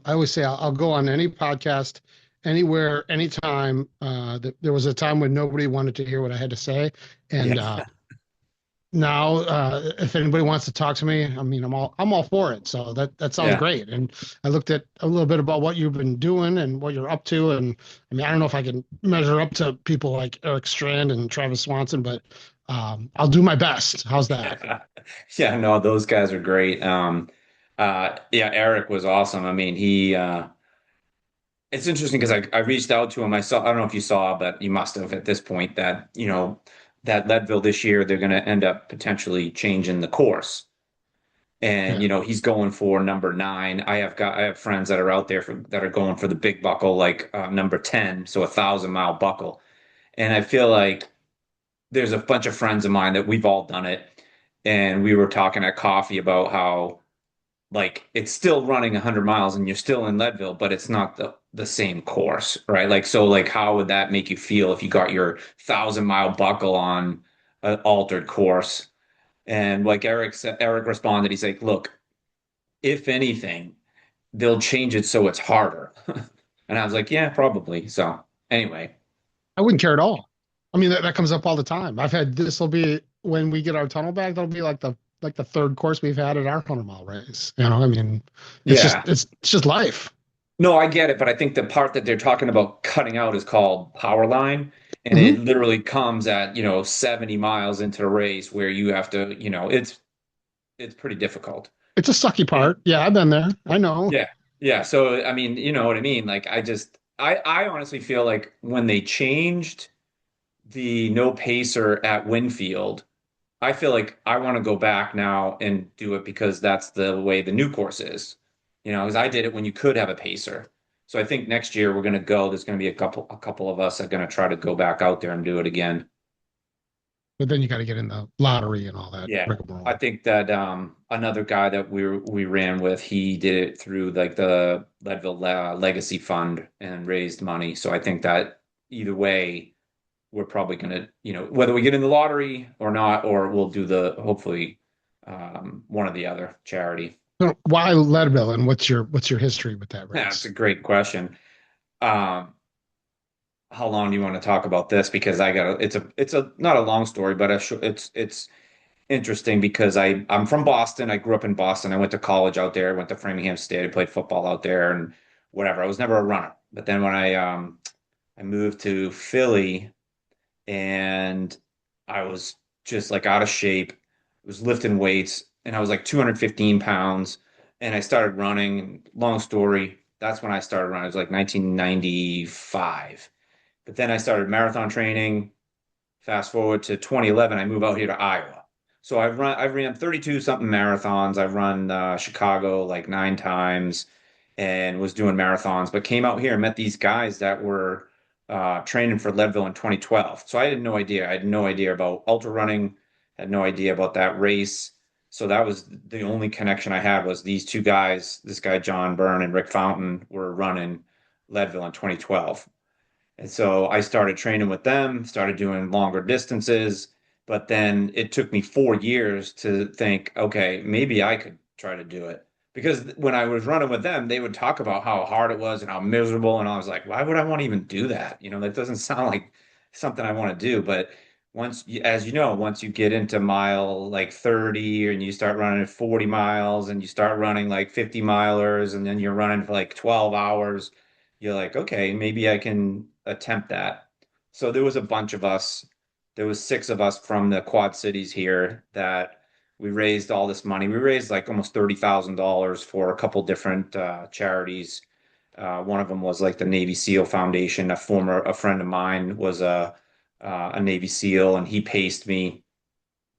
I always say I'll go on any podcast, anywhere, anytime. There was a time when nobody wanted to hear what I had to say, Yeah. and now if anybody wants to talk to me, I mean, I'm all for it. So that sounds Yeah. great. And I looked at a little bit about what you've been doing and what you're up to, and I mean, I don't know if I can measure up to people like Eric Strand and Travis Swanson, but I'll do my best. How's that? Yeah, no, those guys are great. Yeah, Eric was awesome. I mean, it's interesting because I reached out to him. I don't know if you saw, but you must have at this point that, that Leadville this year, they're going to end up potentially changing the course. And, Yeah. he's going for number 9. I have friends that are out there that are going for the big buckle, like number 10, so 1,000 mile buckle. And I feel like there's a bunch of friends of mine that we've all done it. And we were talking at coffee about how like it's still running 100 miles and you're still in Leadville, but it's not the same course, right? Like so, like how would that make you feel if you got your 1,000 mile buckle on an altered course? And like Eric responded, he's like, "Look, if anything, they'll change it so it's harder." And I was like, "Yeah, probably." So anyway, I wouldn't care at all. I mean, that comes up all the time. I've had this will be when we get our tunnel back, that'll be like the third course we've had at our 100-mile race. I mean, it's just yeah. it's just life. No, I get it, but I think the part that they're talking about cutting out is called power line, and it Hmm. literally comes at, 70 miles into the race where you have to, it's pretty difficult. It's a sucky And part. Yeah, I've been there. I know. yeah, yeah. So I mean, you know what I mean? Like I honestly feel like when they changed the no pacer at Winfield, I feel like I want to go back now and do it because that's the way the new course is. Because I did it when you could have a pacer. So I think next year we're going to go. There's going to be a couple of us that are going to try to go back out there and do it again. But then you got to get in the lottery and all that Yeah. I rigmarole. think that another guy that we ran with, he did it through like the Leadville Legacy Fund and raised money. So I think that either way, we're probably gonna, whether we get in the lottery or not, or we'll do the hopefully one or the other charity. So why Leadville and what's your history with that Yeah, it's race? a great question. Um, how long do you want to talk about this? Because it's a not a long story, but it's interesting because I'm from Boston. I grew up in Boston. I went to college out there. I went to Framingham State. I played football out there and whatever. I was never a runner. But then when I moved to Philly and I was just like out of shape. I was lifting weights and I was like 215 pounds and I started running. Long story, that's when I started running. It was like 1995. But then I started marathon training. Fast forward to 2011, I move out here to Iowa. So I've ran 32 something marathons. I've run Chicago like 9 times and was doing marathons, but came out here and met these guys that were training for Leadville in 2012. So I had no idea. I had no idea about ultra running, had no idea about that race. So that was the only connection I had was these two guys, this guy John Byrne and Rick Fountain were running Leadville in 2012. And so I started training with them, started doing longer distances, but then it took me 4 years to think, okay, maybe I could try to do it. Because when I was running with them, they would talk about how hard it was and how miserable. And I was like, why would I want to even do that? That doesn't sound like something I want to do. But as you know, once you get into mile like 30 and you start running 40 miles and you start running like 50 milers and then you're running for like 12 hours, you're like, okay, maybe I can attempt that. So there was a bunch of us. There was 6 of us from the Quad Cities here that we raised all this money. We raised like almost $30,000 for a couple different charities. One of them was like the Navy SEAL Foundation. A friend of mine was a Navy SEAL, and he paced me.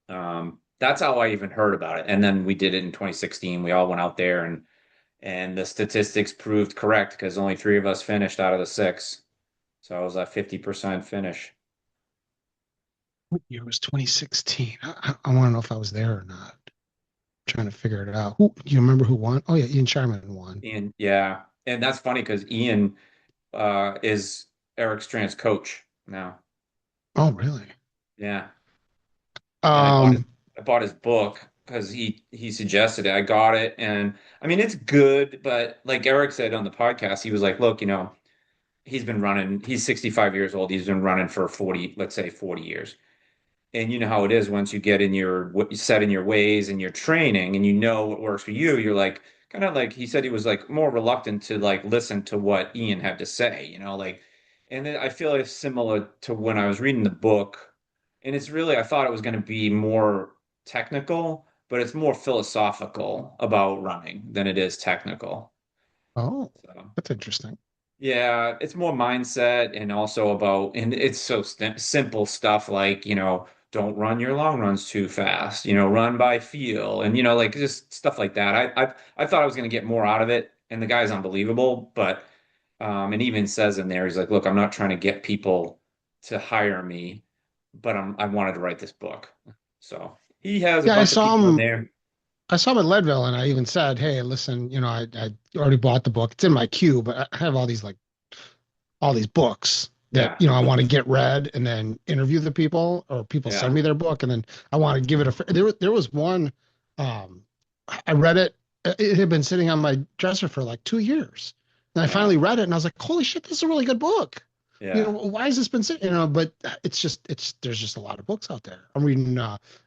That's how I even heard about it. And then we did it in 2016. We all went out there, and the statistics proved correct because only 3 of us finished out of the 6. So I was at 50% finish. What year was 2016? I want to know if I was there or not. Trying to figure it out. Who do you remember who won? Oh yeah, Ian Sharman won. And yeah, and that's funny because Ian is Eric Strand's coach now. Oh really? Yeah, and Um, I bought his book. because he suggested it. I got it, and I mean it's good, but like Eric said on the podcast, he was like, look, he's been running. He's 65 years old. He's been running for 40, let's say 40 years. And you know how it is once you get in your what you set in your ways and your training and you know what works for you, you're like kind of like he said he was like more reluctant to like listen to what Ian had to say, like and then I feel it's similar to when I was reading the book, and it's really I thought it was going to be more technical, but it's more philosophical about running than it is technical. Oh, So that's interesting. yeah, it's more mindset and also about, and it's so simple stuff like, don't run your long runs too fast, run by feel and, like just stuff like that. I thought I was going to get more out of it, and the guy's unbelievable, but, and even says in there, he's like, look, I'm not trying to get people to hire me, but I wanted to write this book. So he has a Yeah, I bunch of saw people in him. there. I saw him at Leadville, and I even said, "Hey, listen, I already bought the book. It's in my queue, but I have all these books that Yeah. I want to get read, and then interview the people, or people send Yeah. me their book, and then I want to give it a. There was one. Um, I read it. It had been sitting on my dresser for like 2 years, and I Yeah. finally read it, and I was like, "Holy shit, this is a really good book." Yeah. Why has this been sitting? But it's there's just a lot of books out there. I'm reading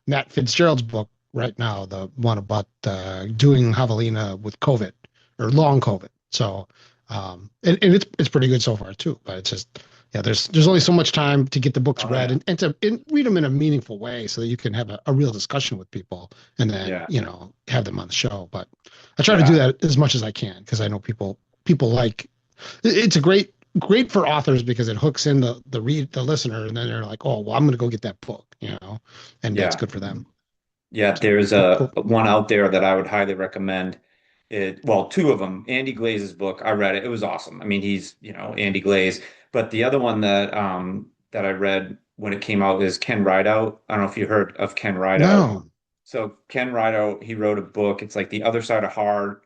Matt Fitzgerald's book right now, the one about doing javelina with COVID or long COVID. So, and it's pretty good so far too. But it's just, yeah, there's only so much time to get the books Oh read, yeah. and read them in a meaningful way so that you can have a real discussion with people, and then Yeah. have them on the show. But I try to do Yeah. that as much as I can because I know people like it's a great for authors because it hooks in the listener, and then they're like, oh well, I'm gonna go get that book, and that's Yeah. good for them. Yeah, So there's cool, a cool. one out there that I would highly recommend. Well, two of them. Andy Glaze's book, I read it. It was awesome. I mean, he's, Andy Glaze. But the other one that I read when it came out is Ken Rideout. I don't know if you heard of Ken Rideout. No. So Ken Rideout, he wrote a book. It's like The Other Side of Hard.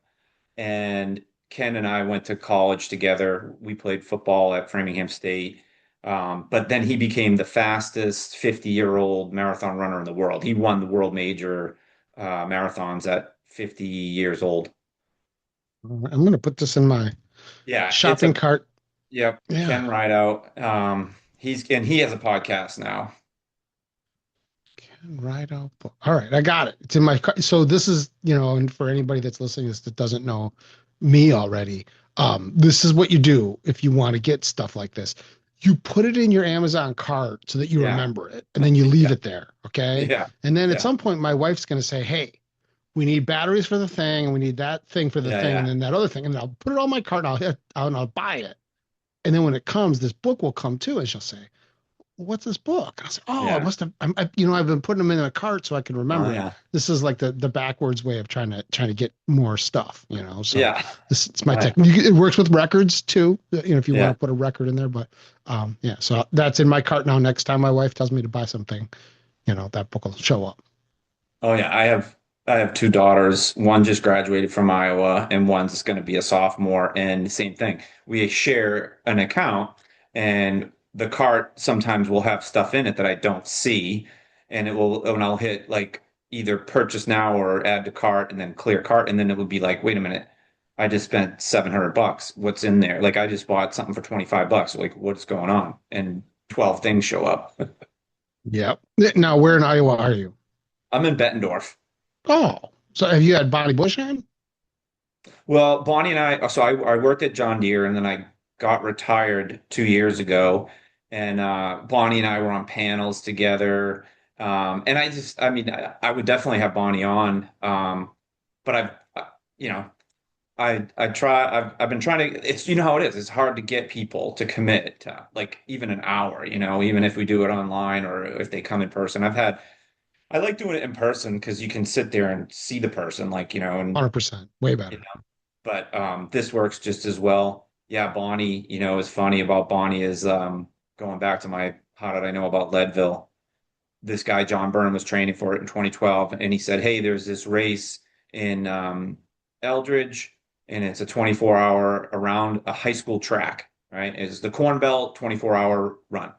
And Ken and I went to college together. We played football at Framingham State. But then he became the fastest 50-year-old marathon runner in the world. He won the world major marathons at 50 years old. I'm gonna put this in my Yeah, it's shopping cart. yep, Yeah. Ken Rideout. He has a podcast now. Right out book. All right, I got it. It's in my cart. So this is, and for anybody that's listening to this that doesn't know me already, this is what you do if you want to get stuff like this. You put it in your Amazon cart so that you Yeah, remember it, and then you leave yeah, it there. Okay. yeah, And then at yeah, some point, my wife's going to say, "Hey, we need batteries for the thing, and we need that thing for the yeah, thing, and yeah, then that other thing." And then I'll put it on my cart, and I'll buy it. And then when it comes, this book will come too, and she'll say, what's this book? And I was like, oh, I yeah. must have, I've been putting them in a cart so I can Oh remember it. yeah, This is like the backwards way of trying to get more stuff. So yeah. this it's my I, technique. It works with records too, if you want yeah. to put a record in there. But yeah, so that's in my cart now. Next time my wife tells me to buy something, that book will show up. Oh yeah, I have two daughters. One just graduated from Iowa, and one's going to be a sophomore. And same thing. We share an account, and the cart sometimes will have stuff in it that I don't see, and I'll hit like either purchase now or add to cart, and then clear cart, and then it would be like, wait a minute, I just spent $700. What's in there? Like I just bought something for $25. Like what's going on? And 12 things show up. Yeah. Now, where in Iowa are you? I'm in Bettendorf. Oh, so have you had Bonnie Bush on? Well, Bonnie and I worked at John Deere and then I got retired 2 years ago. And Bonnie and I were on panels together. And I mean, I would definitely have Bonnie on. But you know, I've been trying to, it's, you know how it is. It's hard to get people to commit to like even an hour, even if we do it online or if they come in person. I like doing it in person because you can sit there and see the person, like, 100%, way you better. know, but this works just as well. Yeah, Bonnie, is funny about Bonnie is going back to my how did I know about Leadville? This guy John Byrne was training for it in 2012, and he said, "Hey, there's this race in Eldridge, and it's a 24-hour around a high school track, right? It's the Corn Belt 24-hour run."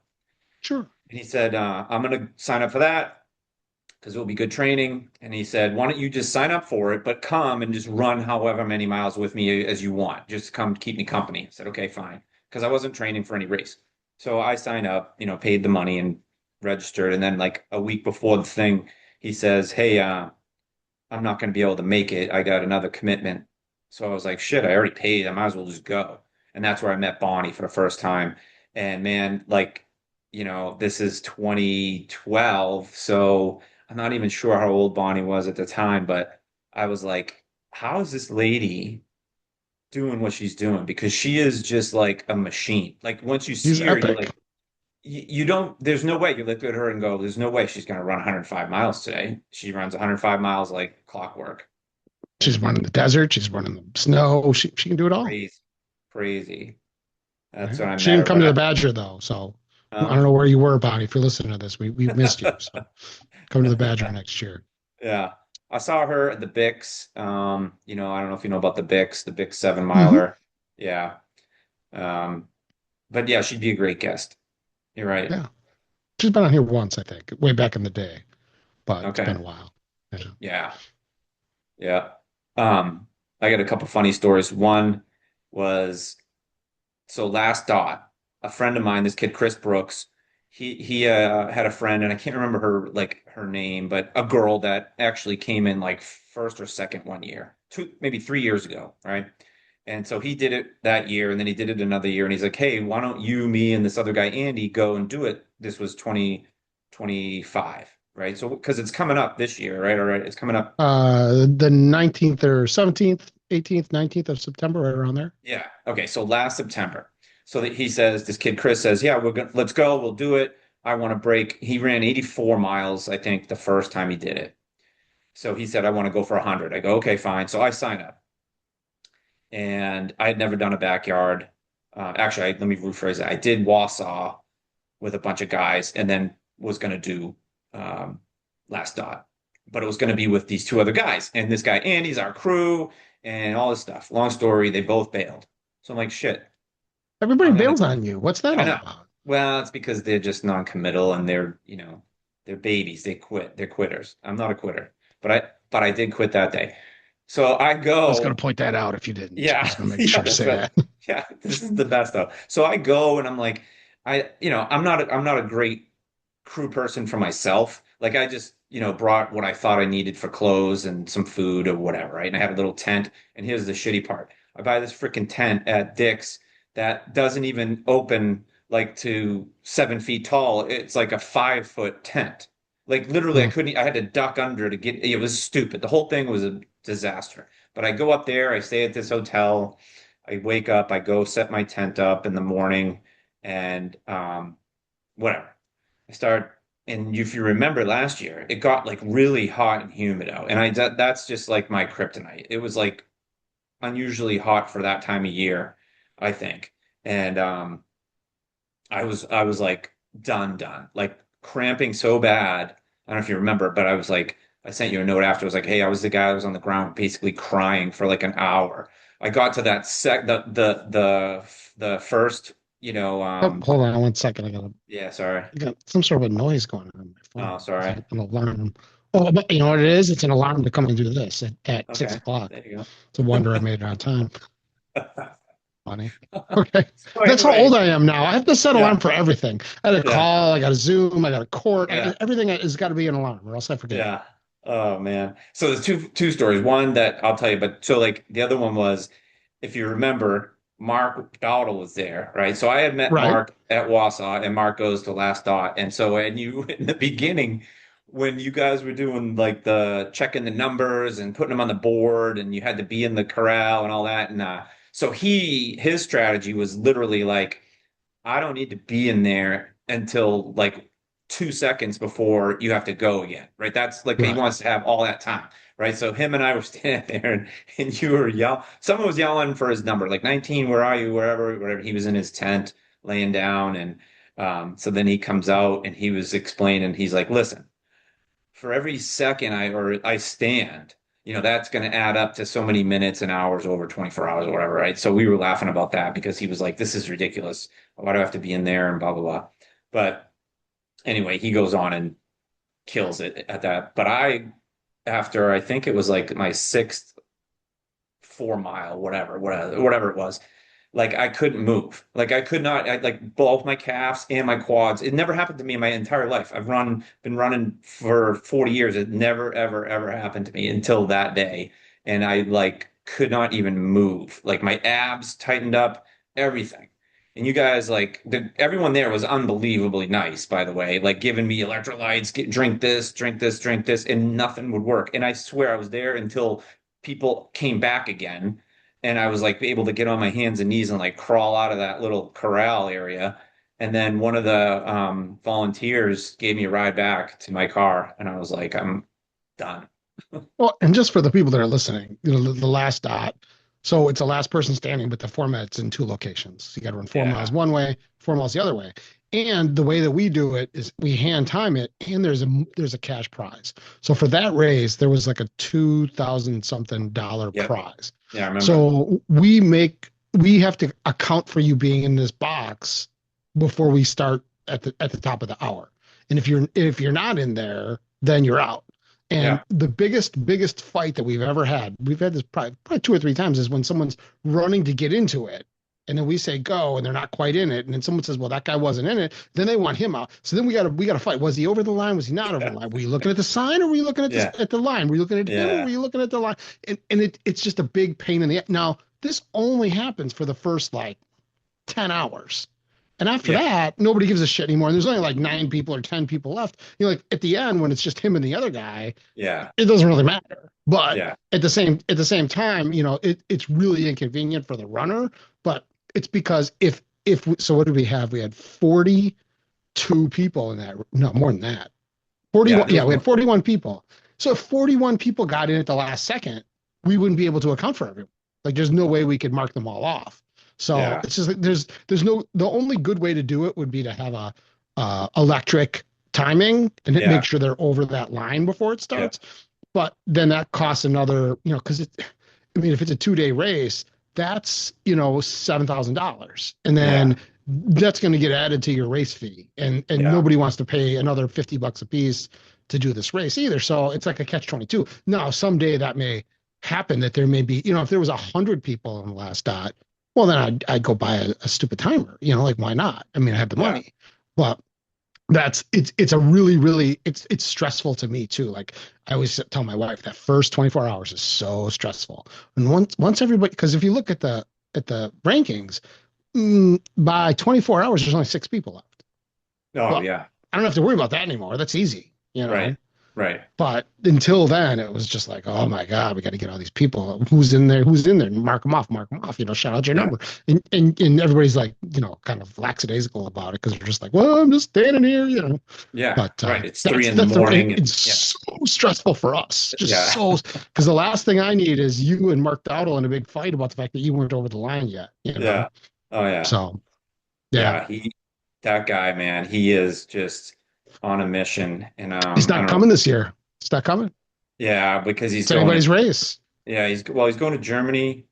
Sure. And he said, "I'm going to sign up for that." because it'll be good training. And he said, why don't you just sign up for it, but come and just run however many miles with me as you want. Just come keep me company. I said, okay, fine. Because I wasn't training for any race. So I signed up, paid the money and registered. And then like a week before the thing, he says, hey, I'm not going to be able to make it. I got another commitment. So I was like, shit, I already paid. I might as well just go. And that's where I met Bonnie for the first time. And man, like, this is 2012. So I'm not even sure how old Bonnie was at the time, but I was like, how is this lady doing what she's doing? Because she is just like a machine. Like once you He's see her, you're epic. like, you don't, there's no way you look at her and go, there's no way she's going to run 105 miles today. She runs 105 miles like clockwork. She's And running the desert. She's running the snow. She can do it all. crazy, crazy. That's Yeah. when I She met didn't her. come But to the Badger though, so I uh, don't know where you were, Bonnie. If you're listening to this, we missed you. So come to the Badger next year. yeah, I saw her at the Bix. I don't know if you know about the Bix 7 miler. Hmm. Yeah. Um, but yeah, she'd be a great guest. You're right. Yeah, she's been on here once, I think, way back in the day, but it's been Okay. a while. Yeah. Yeah. Yeah. Um, I got a couple funny stories. One was so last dot, a friend of mine, this kid Chris Brooks, he had a friend, and I can't remember her name, but a girl that actually came in like first or second one year, maybe 3 years ago, right? And so he did it that year, and then he did it another year, and he's like, "Hey, why don't you, me, and this other guy Andy go and do it?" This was 2025, right? So because it's coming up this year, right? All right, it's coming up. The 19th or 17th, 18th, 19th of September, right around there. Yeah. Okay. So last September. So that he says, this kid Chris says, "Yeah, let's go. We'll do it. I want to break." He ran 84 miles, I think, the first time he did it. So he said, "I want to go for 100." I go, "Okay, fine." So I sign up, and I had never done a backyard. Actually, let me rephrase it. I did Wausau with a bunch of guys, and then was going to do um, last dot, but it was going to be with these two other guys, and this guy Andy's our crew, and all this stuff. Long story, they both bailed. So I'm like, shit. Everybody I'm gonna bails on you. What's that I all know. about? Well, it's because they're just non-committal and they're babies. They quit. They're quitters. I'm not a quitter, but I did quit that day. So I I was going to go, point that out if you didn't. I yeah, was going to make yeah, sure to that's say right. that. Yeah, this is the best though. So I go and I'm like, I'm not a great crew person for myself. Like I just, brought what I thought I needed for clothes and some food or whatever, right? And I had a little tent. And here's the shitty part. I buy this freaking tent at Dick's that doesn't even open like to 7 feet tall. It's like a 5 foot tent. Like literally, Hmm. I had to duck under to get, it was stupid. The whole thing was a disaster. But I go up there, I stay at this hotel, I wake up, I go set my tent up in the morning, and whatever. I start, and if you remember last year, it got like really hot and humid out, and that's just like my kryptonite. It was like unusually hot for that time of year, I think. And I was like done, like cramping so bad. I don't know if you remember, but I was like, I sent you a note after. I was like, hey, I was the guy that was on the ground basically crying for like an hour. I got to that the first, Oh, hold on 1 second. yeah, sorry. I got some sort of a noise going on my Oh, phone. It's sorry. like an alarm. Oh, but you know what it is? It's an alarm to come and do this at six Okay, o'clock. there you It's a wonder I made it on time. go. Funny. Okay. So That's how old anyway, I am now. I have to set yeah, alarm for everything. I got a yeah, call, I got a Zoom, I got a court. yeah, Everything has got to be an alarm or else I forget. yeah. Oh man. So there's two stories. One that I'll tell you, but so like the other one was, if you remember, Mark Dowdle was there, right? So I had met Right. Mark at Wausau, and Mark goes to Last Dot. And so, and you in the beginning, when you guys were doing like the checking the numbers and putting them on the board, and you had to be in the corral and all that, and so his strategy was literally like, I don't need to be in there until like 2 seconds before you have to go again, right? That's like he Right. wants to have all that time, right? So him and I were standing there, and you were yelling. Someone was yelling for his number, like 19, where are you? Wherever. He was in his tent laying down, and so then he comes out and he was explaining. He's like, "Listen, for every second I stand, that's going to add up to so many minutes and hours over 24 hours or whatever, right?" So we were laughing about that because he was like, "This is ridiculous. Why do I have to be in there?" And blah blah blah. But anyway, he goes on and kills it at that. But after I think it was like my sixth 4 mile, whatever it was, like I couldn't move. Like I could not, like both my calves and my quads. It never happened to me in my entire life. Been running for 40 years. It never, ever, ever happened to me until that day. And I like could not even move. Like my abs tightened up, everything. And you guys, like everyone there was unbelievably nice, by the way, like giving me electrolytes, drink this, drink this, drink this, and nothing would work. And I swear I was there until people came back again and I was like able to get on my hands and knees and like crawl out of that little corral area. And then one of the volunteers gave me a ride back to my car, and I was like, I'm done. Well, and just for the people that are listening, the last dot. So it's a last person standing, but the format's in two locations. You got to run 4 miles Yeah. one way, 4 miles the other way. And the way that we do it is we hand time it, and there's a cash prize. So for that race, there was like a 2,000 something dollar Yep. prize. Yeah, I remember. So we have to account for you being in this box before we start at the top of the hour. And if you're not in there, then you're out. And Yeah. the biggest fight that we've had this probably two or three times, is when someone's running to get into it. And then we say go, and they're not quite in it. And then someone says, "Well, that guy wasn't in it." Then they want him out. So then we gotta fight. Was he over the line? Was he not over Yeah. the line? Were you looking at the sign, or were you looking at Yeah. at the line? Were you looking at him, or were Yeah. you looking at the line? And it's just a big pain in the. Now this only happens for the first like 10 hours. And after Yeah. that, nobody gives a shit anymore. And there's only like 9 people or 10 people left. Like at the end, when it's just him and the other guy, Yeah. it doesn't really matter. But Yeah. at the same time, it's really inconvenient for the runner. But it's because if so, what did we have? We had 42 people in that. No, more than that. Yeah. 41. There was Yeah, we had more. 41 people. So if 41 people got in at the last second, we wouldn't be able to account for everyone. Like there's no way we could mark them all off. So Yeah. it's just like there's no the only good way to do it would be to have a electric timing and make Yeah. sure they're over that line before it Yeah. starts. But then that costs another, because I mean, if it's a 2 day race, that's $7,000, and Yeah. then that's going to get added to your race fee, and Yeah. nobody wants to pay another $50 a piece to do this race either. So it's like a catch-22. Now, someday that may happen, that there may be, if there was 100 people on the last dot, well, then I'd go buy a stupid timer, like why not? I mean, I have the Yeah. money, but it's a really it's stressful to me too. Like I always tell my wife, that first 24 hours is so stressful. And once everybody, because if you look at the rankings, by 24 hours there's only 6 people left. Oh, Well, yeah. I don't have to worry about that anymore. That's easy. Right. Right. But until then, it was just like, oh my God, we got to get all these people. Who's in there? Who's in there? Mark them off. Mark them off. Shout out your Yeah. number. And everybody's like, kind of lackadaisical about it, because they're just like, well, I'm just standing here. Yeah. But Right. It's that's 3 in the morning, and it's yeah. so stressful for us. Just Yeah. so, because the last thing I need is you and Mark Dowdle in a big fight about the fact that you weren't over the line yet. Yeah. Oh, yeah. So yeah, Yeah. That guy, man, he is just on a mission. And he's I not don't know. coming this year. It's not coming. Yeah, because he's It's going anybody's to, race. yeah, he's going to Germany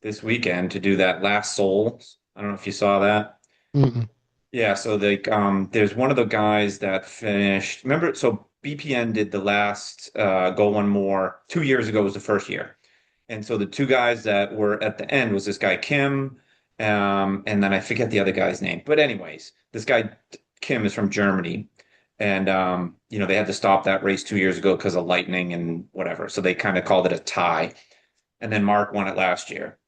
this weekend to do that last Souls. I don't know if you saw that. Mm-mm. Yeah, so there's one of the guys that finished. Remember, so BPN did the last Go One More 2 years ago was the first year. And so the two guys that were at the end was this guy Kim, and then I forget the other guy's name. But anyways, this guy Kim is from Germany, and they had to stop that race 2 years ago because of lightning and whatever. So they kind of called it a tie. And then Mark won it last year,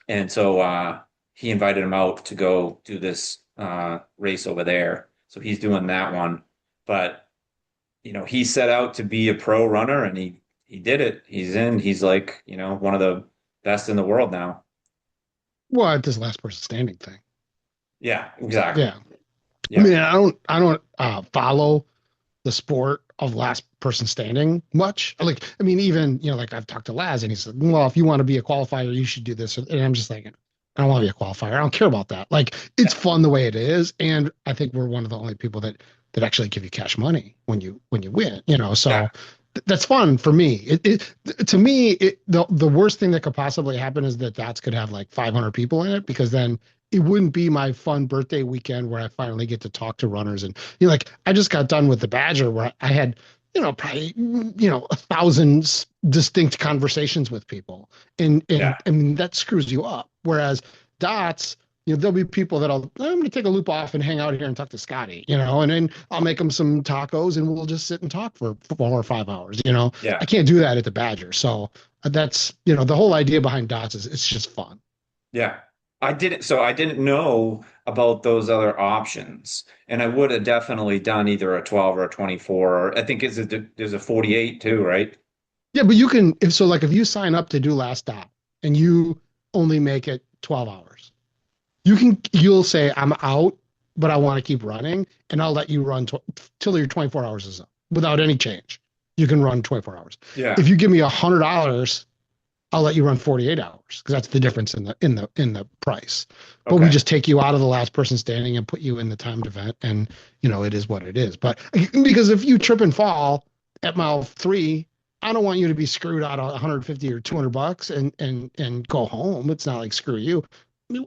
and so he invited him out to go do this race over there. So he's doing that one, but he set out to be a pro runner, and he did it. He's in. He's like, one of the best in the world now. Well, this last person standing thing. Yeah, exactly. Yeah. I Yeah. mean, I don't follow the sport of last person standing much. Like, I mean, even, like I've talked to Laz, and he said, well, if you want to be a qualifier, you should do this. And I'm just like, I don't want to be a qualifier. I don't care about that. Like, it's Yeah. fun the way it is. And I think we're one of the only people that actually give you cash money when you win. So Yeah. that's fun for me. To me, the worst thing that could possibly happen is that dots could have like 500 people in it, because then it wouldn't be my fun birthday weekend where I finally get to talk to runners. And like I just got done with the Badger where I had, probably, 1,000 distinct conversations with people. And Yeah. I mean, that screws you up. Whereas dots, there'll be people I'm going to take a loop off and hang out here and talk to Scotty, and then I'll make them some tacos and we'll just sit and talk for 4 or 5 hours. I Yeah. can't do that at the Badger. So that's, the whole idea behind dots is it's just fun. Yeah. I didn't know about those other options. And I would have definitely done either a 12 or a 24, or I think there's a 48 too, right? Yeah, but you can if so like if you sign up to do last stop and you only make it 12 hours, you'll say I'm out, but I want to keep running and I'll let you run till your 24 hours is up without any change. You can run 24 hours. Yeah. If you give me $100, I'll let you run 48 hours because that's the difference in the price. But we Okay. just take you out of the last person standing and put you in the timed event, and it is what it is. But because if you trip and fall at mile 3, I don't want you to be screwed out of 150 or $200 and go home. It's not like screw you.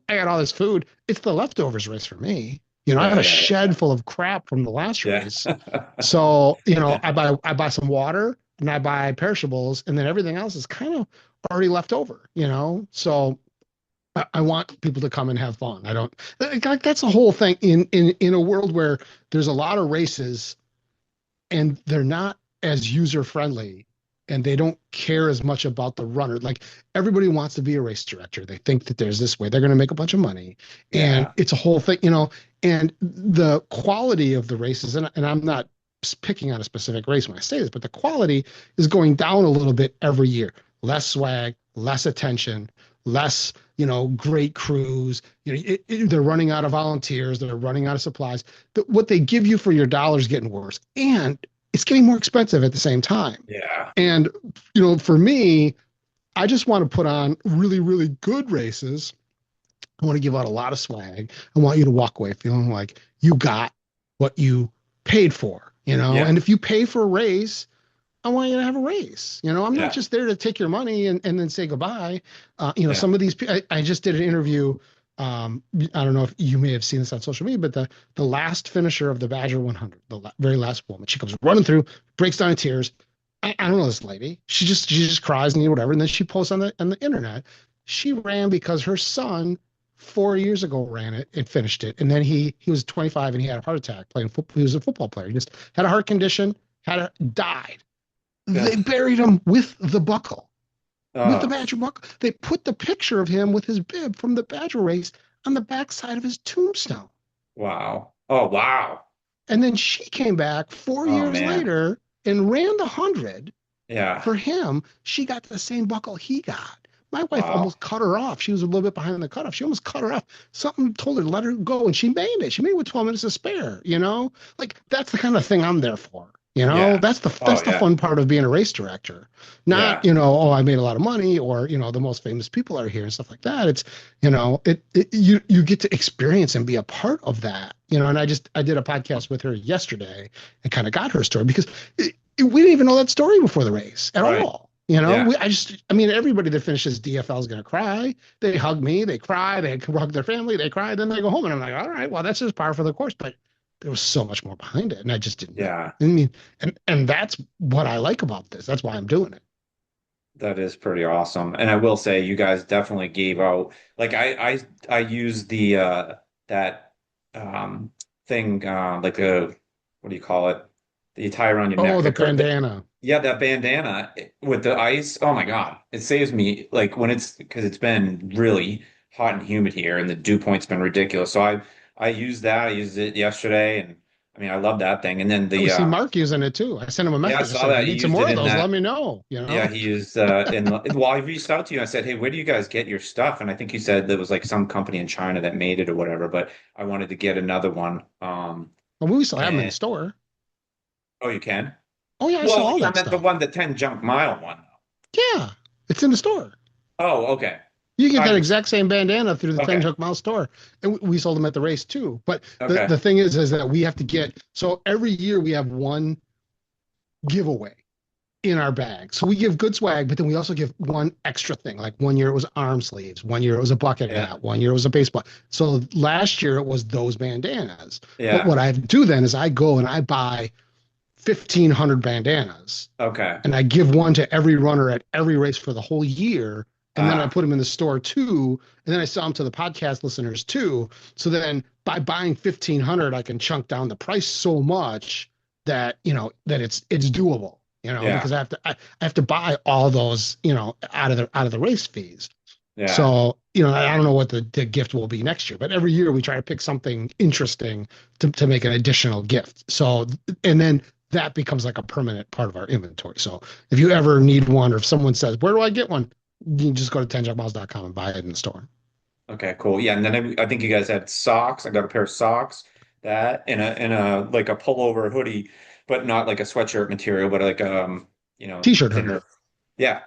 I got all this food. It's the leftovers race for me. I have Yeah, a yeah, shed full of crap from the last yeah. race. So, I Yeah. buy some water and I buy perishables, and then everything else is kind of already left over. So I want people to come and have fun. I don't like that's the whole thing in a world where there's a lot of races and they're not as user friendly and they don't care as much about the runner. Like everybody wants to be a race director. They think that there's this way they're going to make a bunch of money, and Yeah. it's a whole thing. And the quality of the races, and I'm not picking on a specific race when I say this, but the quality is going down a little bit every year. Less swag, less attention, less, great crews. They're running out of volunteers. They're running out of supplies. What they give you for your dollar is getting worse. And it's getting more expensive at the same time. Yeah. And, for me, I just want to put on really, really good races. I want to give out a lot of swag. I want you to walk away feeling like you got what you paid for. Yeah. And if you pay for a race, I want you to have a race. I'm not Yeah. just there to take your money and then say goodbye. Yeah. Some of these, I just did an interview. I don't know if you may have seen this on social media, but the last finisher of the Badger 100, very last woman, she comes running through, breaks down in tears. I don't know this lady. She just cries and whatever, and then she posts on the internet. She ran because her son 4 years ago ran it and finished it, and then he was 25 and he had a heart attack playing football. He was a football player. He just had a heart condition, died. They Ugh. buried him with the buckle, with the Oh, Badger buckle. They put the picture of him with his bib from the Badger race on the backside of his tombstone. wow. Oh, wow. And then she came back four Oh, years man. later and ran the 100. Yeah. For him, she got the same buckle he got. My wife Wow. almost cut her off. She was a little bit behind the cutoff. She almost cut her off. Something told her to let her go, and she made it. She made it with 12 minutes to spare. Like that's the kind of thing I'm there for. Yeah. That's the Oh, that's the yeah. fun part of being a race director. Not, Yeah. oh, I made a lot of money, or the most famous people are here and stuff like that. It's, you get to experience and be a part of that. And I did a podcast with her yesterday and kind of got her story because we didn't even know that story before the race at Right. all. Yeah. I mean, everybody that finishes DFL is going to cry. They hug me, they cry, they hug their family, they cry, then they go home. And I'm like, all right, well, that's just par for the course. But there was so much more behind it. And I just didn't know. Yeah. I mean, and that's what I like about this. That's why I'm doing it. That is pretty awesome. And I will say you guys definitely gave out like I used the that thing like a what do you call it? That you tie around your Oh, neck. the bandana. Yeah, that bandana with the ice. Oh my God. It saves me like when it's because it's been really hot and humid here and the dew point's been ridiculous. So I used that. I used it yesterday and I mean I love that thing. And then We the see Mark using it too. I sent him a yeah, I message. I saw said, if you that he need some used more it of in those, let that. me know. Yeah, he used in well, I reached out to you. I said, "Hey, where do you guys get your stuff?" And I think you said there was like some company in China that made it or whatever. But I wanted to get another one. Well, we still have them in the And store. oh, you can. Oh, yeah, I sell Well, all I that meant the stuff. one, the 10 junk mile one. Yeah, it's in the store. Oh, okay. You get I that just exact same bandana through the 10 okay, Junk Mile store. And we sold them at the race too. But the, okay, the thing is that we have to get, so every year we have one giveaway. in our bag. So we give good swag, but then we also give one extra thing. Like one year it was arm sleeves, one year it was a bucket Yeah. hat, one year it was a baseball. So last year it was those bandanas. But Yeah. what I do then is I go and I buy 1,500 bandanas Okay. and I give one to every runner at every race for the whole year. And then I Ah, put them in the store too. And then I sell them to the podcast listeners too. So then by buying 1,500, I can chunk down the price so much that, that it's doable, yeah. because I have to buy all those, out of the race fees. Yeah. So, I don't know what the gift will be next year, but every year we try to pick something interesting to make an additional gift. So, and then that becomes like a permanent part of our inventory. So if you ever need one, or if someone says, where do I get one? You can just go to 10jumpmiles.com and buy it in the store. Okay, cool. Yeah, and then I think you guys had socks. I got a pair of socks, that in a like a pullover hoodie, but not like a sweatshirt material, but like T-shirt hoodie. thinner. Yeah.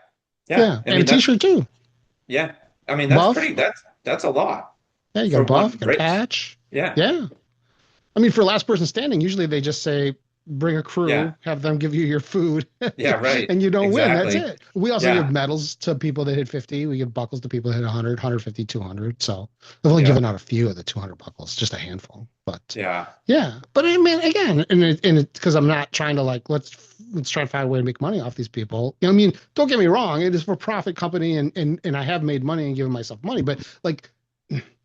Yeah. Yeah. I And a mean that's t-shirt too. yeah. I mean that's Buff. pretty that's a lot Yeah. You got for a buff, one you got a race. patch. Yeah. Yeah. I mean, for last person standing, usually they just say, bring a Yeah. crew, have them give you your food, Yeah, right. and you don't win. That's Exactly. it. We also give Yeah. medals to people that hit 50. We give buckles to people that hit 100, 150, 200. So I've only Yeah. given out a few of the 200 buckles, just a handful. But Yeah. yeah, but I mean, again, and because I'm not trying to like, let's try to find a way to make money off these people. I mean, don't get me wrong, it is for profit company, and I have made money and given myself money, but like,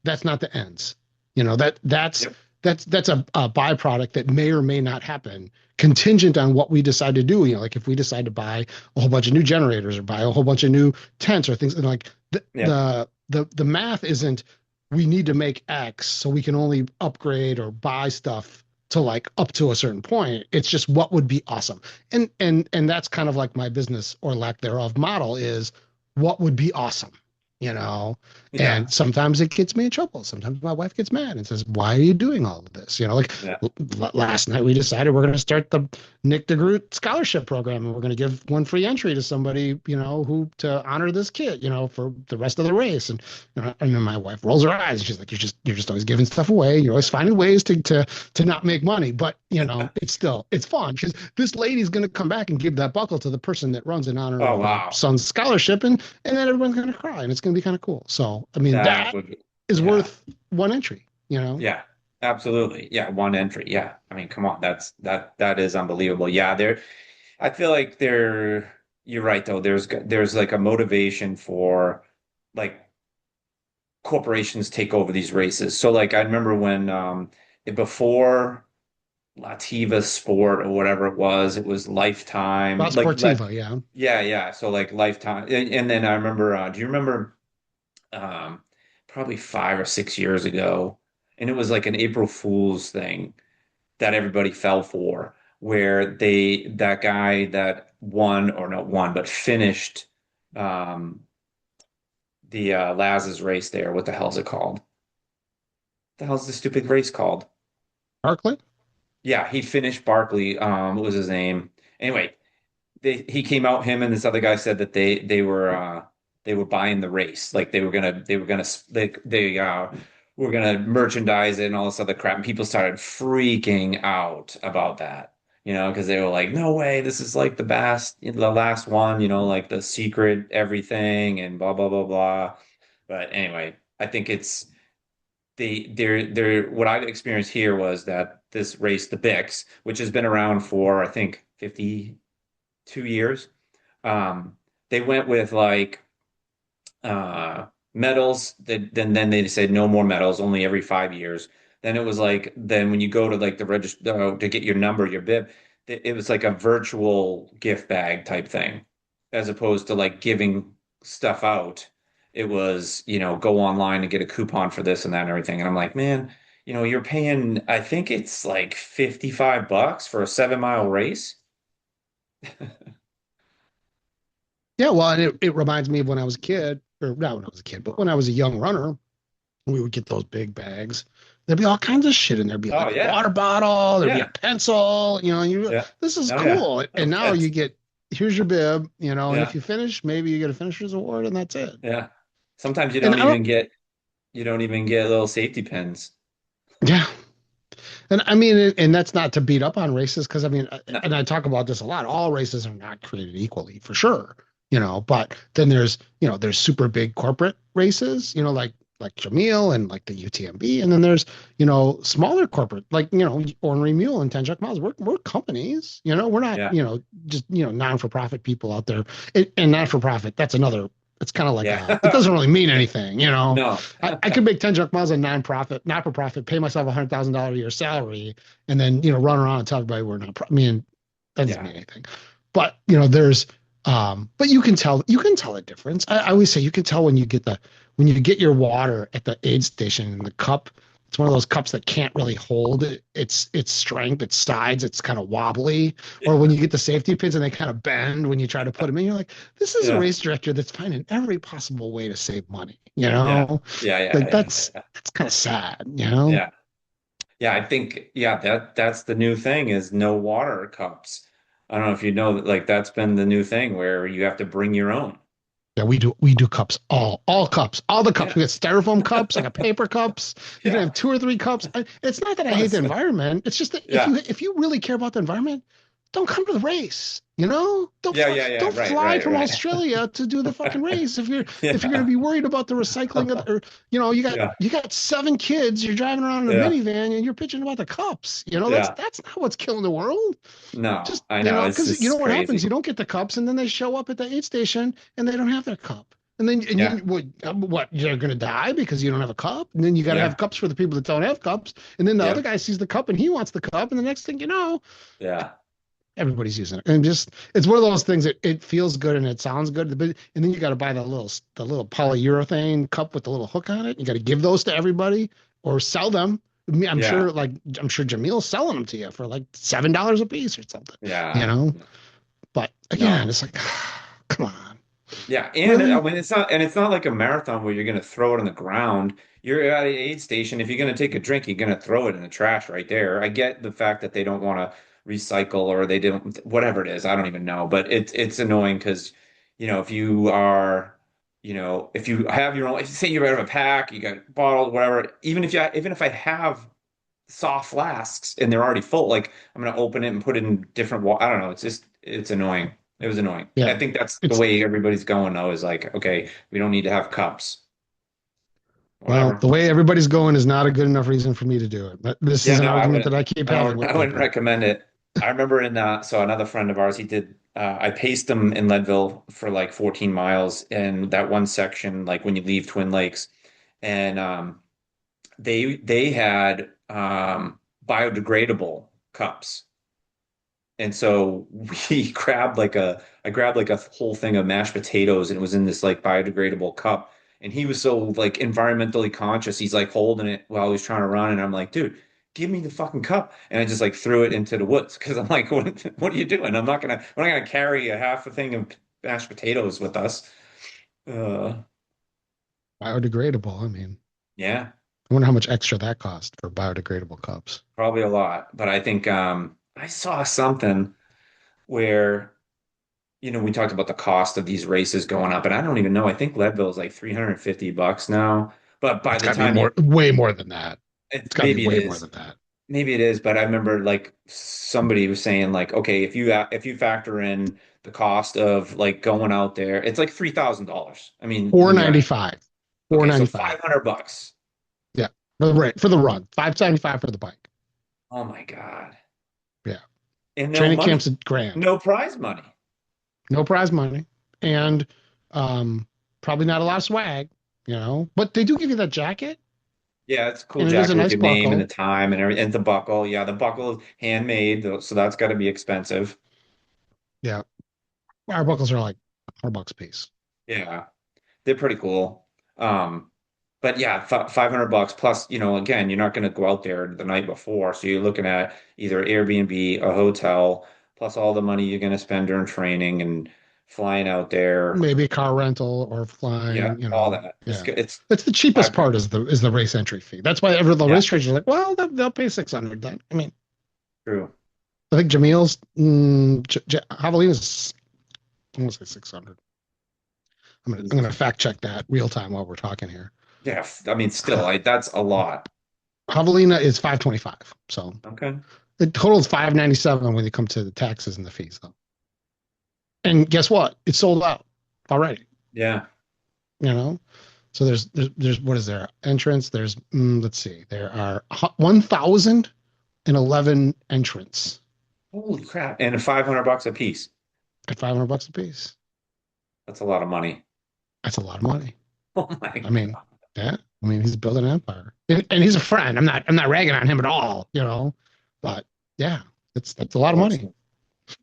that's not the ends. You know, that that's Yep. that's a byproduct that may or may not happen, contingent on what we decide to do. Like if we decide to buy a whole bunch of new generators or buy a whole bunch of new tents or things, and like Yeah. the math isn't we need to make X so we can only upgrade or buy stuff to like up to a certain point. It's just what would be awesome. And that's kind of like my business or lack thereof model is what would be awesome, you know? Yeah. And sometimes it gets me in trouble. Sometimes my wife gets mad and says, "Why are you doing all of this?" Like Yeah. last night we decided we're going to start the Nick DeGroot scholarship program, and we're going to give one free entry to somebody, who to honor this kid, for the rest of the race. And then my wife rolls her eyes and she's like, "You're just always giving stuff away. You're always finding ways to not make money." But it's fun because this lady's going to come back and give that buckle to the person that runs in honor Oh of their wow. son's scholarship, and then everyone's going to cry, and it's going to be kind of cool. So I mean, That that would is yeah. worth one entry. Yeah, absolutely. Yeah, one entry. Yeah. I mean, come on, that is unbelievable. Yeah, I feel like you're right though. There's like a motivation for like corporations take over these races. So like I remember when before Lativa Sport or whatever it was Lifetime. About Sportiva, yeah. Yeah, yeah. So like Lifetime. And then I remember do you remember um, probably 5 or 6 years ago, and it was like an April Fool's thing that everybody fell for, where that guy that won or not won, but finished um, the Laz's race there. What the hell's it called? The hell's the stupid race called? Barkley? Yeah, he finished Barkley. What was his name? Anyway, he came out, him and this other guy said that they were buying the race. Like they were gonna they were gonna merchandise it and all this other crap. And people started freaking out about that, because they were like, no way, this is like the last one, like the secret everything and blah blah blah blah. But anyway, I think it's what I've experienced here was that this race, the Bix, which has been around for I think 52 years. They went with like medals. Then they said no more medals, only every 5 years. Then it was like then when you go to like the register to get your number, your bib, it was like a virtual gift bag type thing, as opposed to like giving stuff out. It was, go online and get a coupon for this and that and everything. And I'm like, man, you're paying, I think it's like $55 for a 7 mile race. Yeah, well, and it reminds me of when I was a kid, or not when I was a kid, but when I was a young runner, we would get those big bags. There'd be all kinds of shit in there. There'd be Oh like a yeah. water bottle, there'd be a Yeah. pencil, and Yeah. this is Oh yeah. cool. And now Yes. you get, here's your bib, and if Yeah. you finish, maybe you get a finisher's award, and that's it. Yeah. Sometimes And I don't, you don't even get little safety pins. yeah. And I mean, and that's not to beat up on races, because I mean, No. and I talk about this a lot. All races are not created equally, for sure, But then there's super big corporate races, like Jameel and like the UTMB, and then there's smaller corporate, like Ornery Mule and 10 Chuck Miles. We're companies, We're not Yeah. just non for profit people out there, and non for profit. That's another. It's kind of like Yeah. it doesn't really mean anything, No. I could make 10 junk miles a non-profit, not for profit, pay myself $100,000 a year salary, and then, run around and tell everybody we're not, I mean, that doesn't Yeah. mean anything. But, but you can tell a difference. I always say you can tell when you get your water at the aid station in the cup. It's one of those cups that can't really hold its strength, its sides, it's kind of wobbly. Or when you get the safety pins and they kind of bend when you try to put them in, you're like, this is a Yeah. race director that's finding every possible way to save money, Yeah. Yeah. Yeah. Like Yeah. that's kind of sad. Yeah. Yeah. I think, yeah, that's the new thing is no water cups. I don't know if you know that, like, that's been the new thing where you have to bring your own. Yeah, we do cups, all cups, all the cups. Yeah. We got styrofoam cups, I got paper cups. You can Yeah. have two or three cups. It's not that I hate the Honestly. environment. It's just that Yeah. if you really care about the environment, don't come to the race. Yeah. Yeah. Yeah. Don't Right. fly Right. from Right. Australia to do the fucking race if you're going to Yeah. be worried about the recycling of or Yeah. you got seven kids. You're driving around in a Yeah. minivan and you're pitching about the cups. Yeah. That's not what's killing the world. No, Just I know. It's because just what happens, crazy. you don't get the cups, and then they show up at the aid station and they don't have their cup. And then and you Yeah. what you're gonna die because you don't have a cup, and then you got to have Yeah. cups for the people that don't have cups, and then the other Yeah. guy sees the cup and he wants the cup, and the next thing you know, Yeah. everybody's using it, and just it's one of those things that it feels good and it sounds good, but and then you got to buy the little polyurethane cup with the little hook on it. You got to give those to everybody or sell them. I mean, Yeah. I'm sure Jameel's selling them to you for like $7 a piece or something, you Yeah. know. But again, No. it's like, come on, Yeah, and really? when it's not like a marathon where you're going to throw it on the ground. You're at an aid station. If you're going to take a drink, you're going to throw it in the trash right there. I get the fact that they don't want to recycle or they don't, whatever it is. I don't even know, but it's annoying because, if you are, if you have your own, say you're out of a pack, you got bottles, whatever. Even if I have soft flasks and they're already full, like I'm going to open it and put it in different water. I don't know. It's annoying. It was annoying. I Yeah, think that's the it's way everybody's going though, is like, okay, we don't need to have cups. well, Whatever. the way everybody's going is not a good enough reason for me to do it. But this is Yeah, an no, argument that I keep having with I wouldn't people. recommend it. I remember so another friend of ours, he did I paced him in Leadville for like 14 miles in that one section, like when you leave Twin Lakes. And they had biodegradable cups. And so I grabbed like a whole thing of mashed potatoes and it was in this like biodegradable cup. And he was so like environmentally conscious. He's like holding it while he was trying to run. And I'm like, dude, give me the fucking cup. And I just like threw it into the woods because I'm like, what are you doing? We're not gonna carry a half a thing of mashed potatoes with us. Uh, Biodegradable. I mean, yeah, I wonder how much extra that cost for biodegradable cups. probably a lot. But I think I saw something where we talked about the cost of these races going up, and I don't even know. I think Leadville is like $350 now. But by It's the got to be time more, way more than that. It's got to be maybe it way more is, than that. maybe it is. But I remember like somebody was saying like, okay, if you factor in the cost of like going out there, it's like $3,000. I mean, Four when you're ninety five. Four okay, so ninety five. $500. Yeah, for the run. 575 for the bike. Oh my God. Yeah, And no training money, camp's a grand. no prize money. No prize money, and probably not a lot of swag. But they do give you that jacket, Yeah, it's a cool and it is a jacket with nice your name and the buckle. time and everything. And the buckle. Yeah, the buckle is handmade, so that's got to be expensive. Yeah, our buckles are like $100 a piece. Yeah, they're pretty cool. Um, but yeah, f $500 plus, again, you're not going to go out there the night before. So you're looking at either Airbnb, a hotel, plus all the money you're going to spend during training and flying out there. Maybe a car rental or Yeah, flying. all that. Yeah, It's it's the cheapest five, part is the race entry fee. That's why every the yeah, race trainers are like, well, they'll pay 600 then. I mean, true. I think Jameel's Javelina's I want to say 600. I'm gonna fact check that real time while we're talking here. Yeah, I mean, still, that's a lot. Javelina is 525. So Okay. the total is 597 when you come to the taxes and the fees, though. And guess what? It's sold out already. Yeah. You know, so there's what is there entrance? There's let's see, there are 1,011 entrants Holy crap. And 500 bucks a piece. at $500 a piece. That's a lot of money. That's a lot of money. Oh my I mean, God. yeah. I mean, he's building an empire, and he's a friend. I'm not ragging on him at all, but yeah, that's a lot of What's money.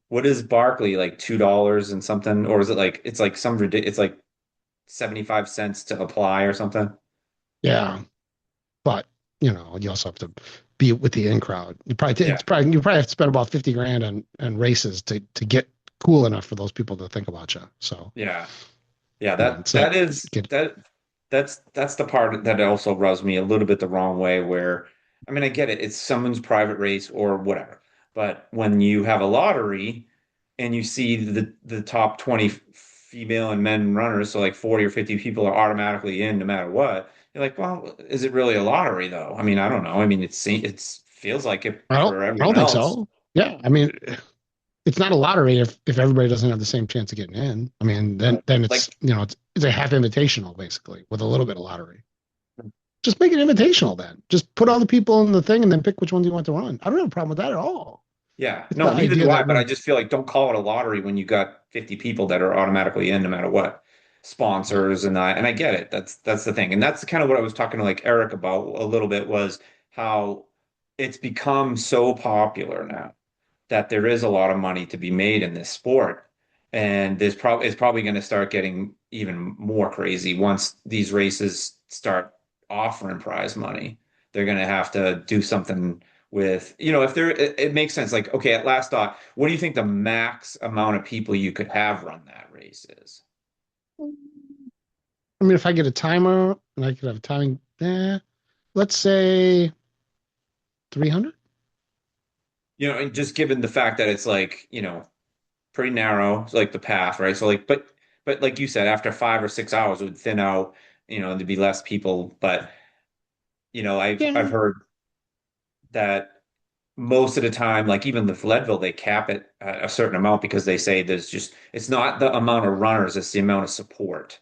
what is Barkley like $2 and something? Or is it like it's like some ridiculous it's like 75 cents to apply or something? Yeah, but you also have to be with the in crowd. Yeah. You probably have to spend about 50 grand on races to get cool enough for those people to think about you. So Yeah. Yeah, it's like that is get that's the part that also rubs me a little bit the wrong way where I mean I get it, it's someone's private race or whatever. But when you have a lottery and you see the top 20 female and men runners, so like 40 or 50 people are automatically in no matter what, you're like, well, is it really a lottery though? I mean, I don't know. I mean, it's feels like it for I don't everyone think else. so. Yeah, I mean, it's not a lottery if everybody doesn't have the same chance of getting in. I mean, then it's Like, it's a half invitational basically with a little bit of lottery. Just make it invitational then. Just put all the people in the thing and then pick which ones you want to run. I don't have a problem with that at all. yeah, It's no, the neither idea do I, that but I when just feel like don't call it a lottery when you got 50 people that are automatically in no matter what. yeah. Sponsors and I get it. That's the thing. And that's kind of what I was talking to like Eric about a little bit was how it's become so popular now that there is a lot of money to be made in this sport. And it's probably going to start getting even more crazy once these races start offering prize money. They're going to have to do something with, if there, it makes sense. Like, okay, at last thought, what do you think the max amount of people you could have run that race is? I mean, if I get a timer and I could have a timing, let's say 300. And just given the fact that it's like, pretty narrow, it's like the path, right? So like, but like you said, after 5 or 6 hours, it would thin out, there'd be less people. But I've Yeah. heard that most of the time, like even with Leadville, they cap it at a certain amount because they say it's not the amount of runners, it's the amount of support.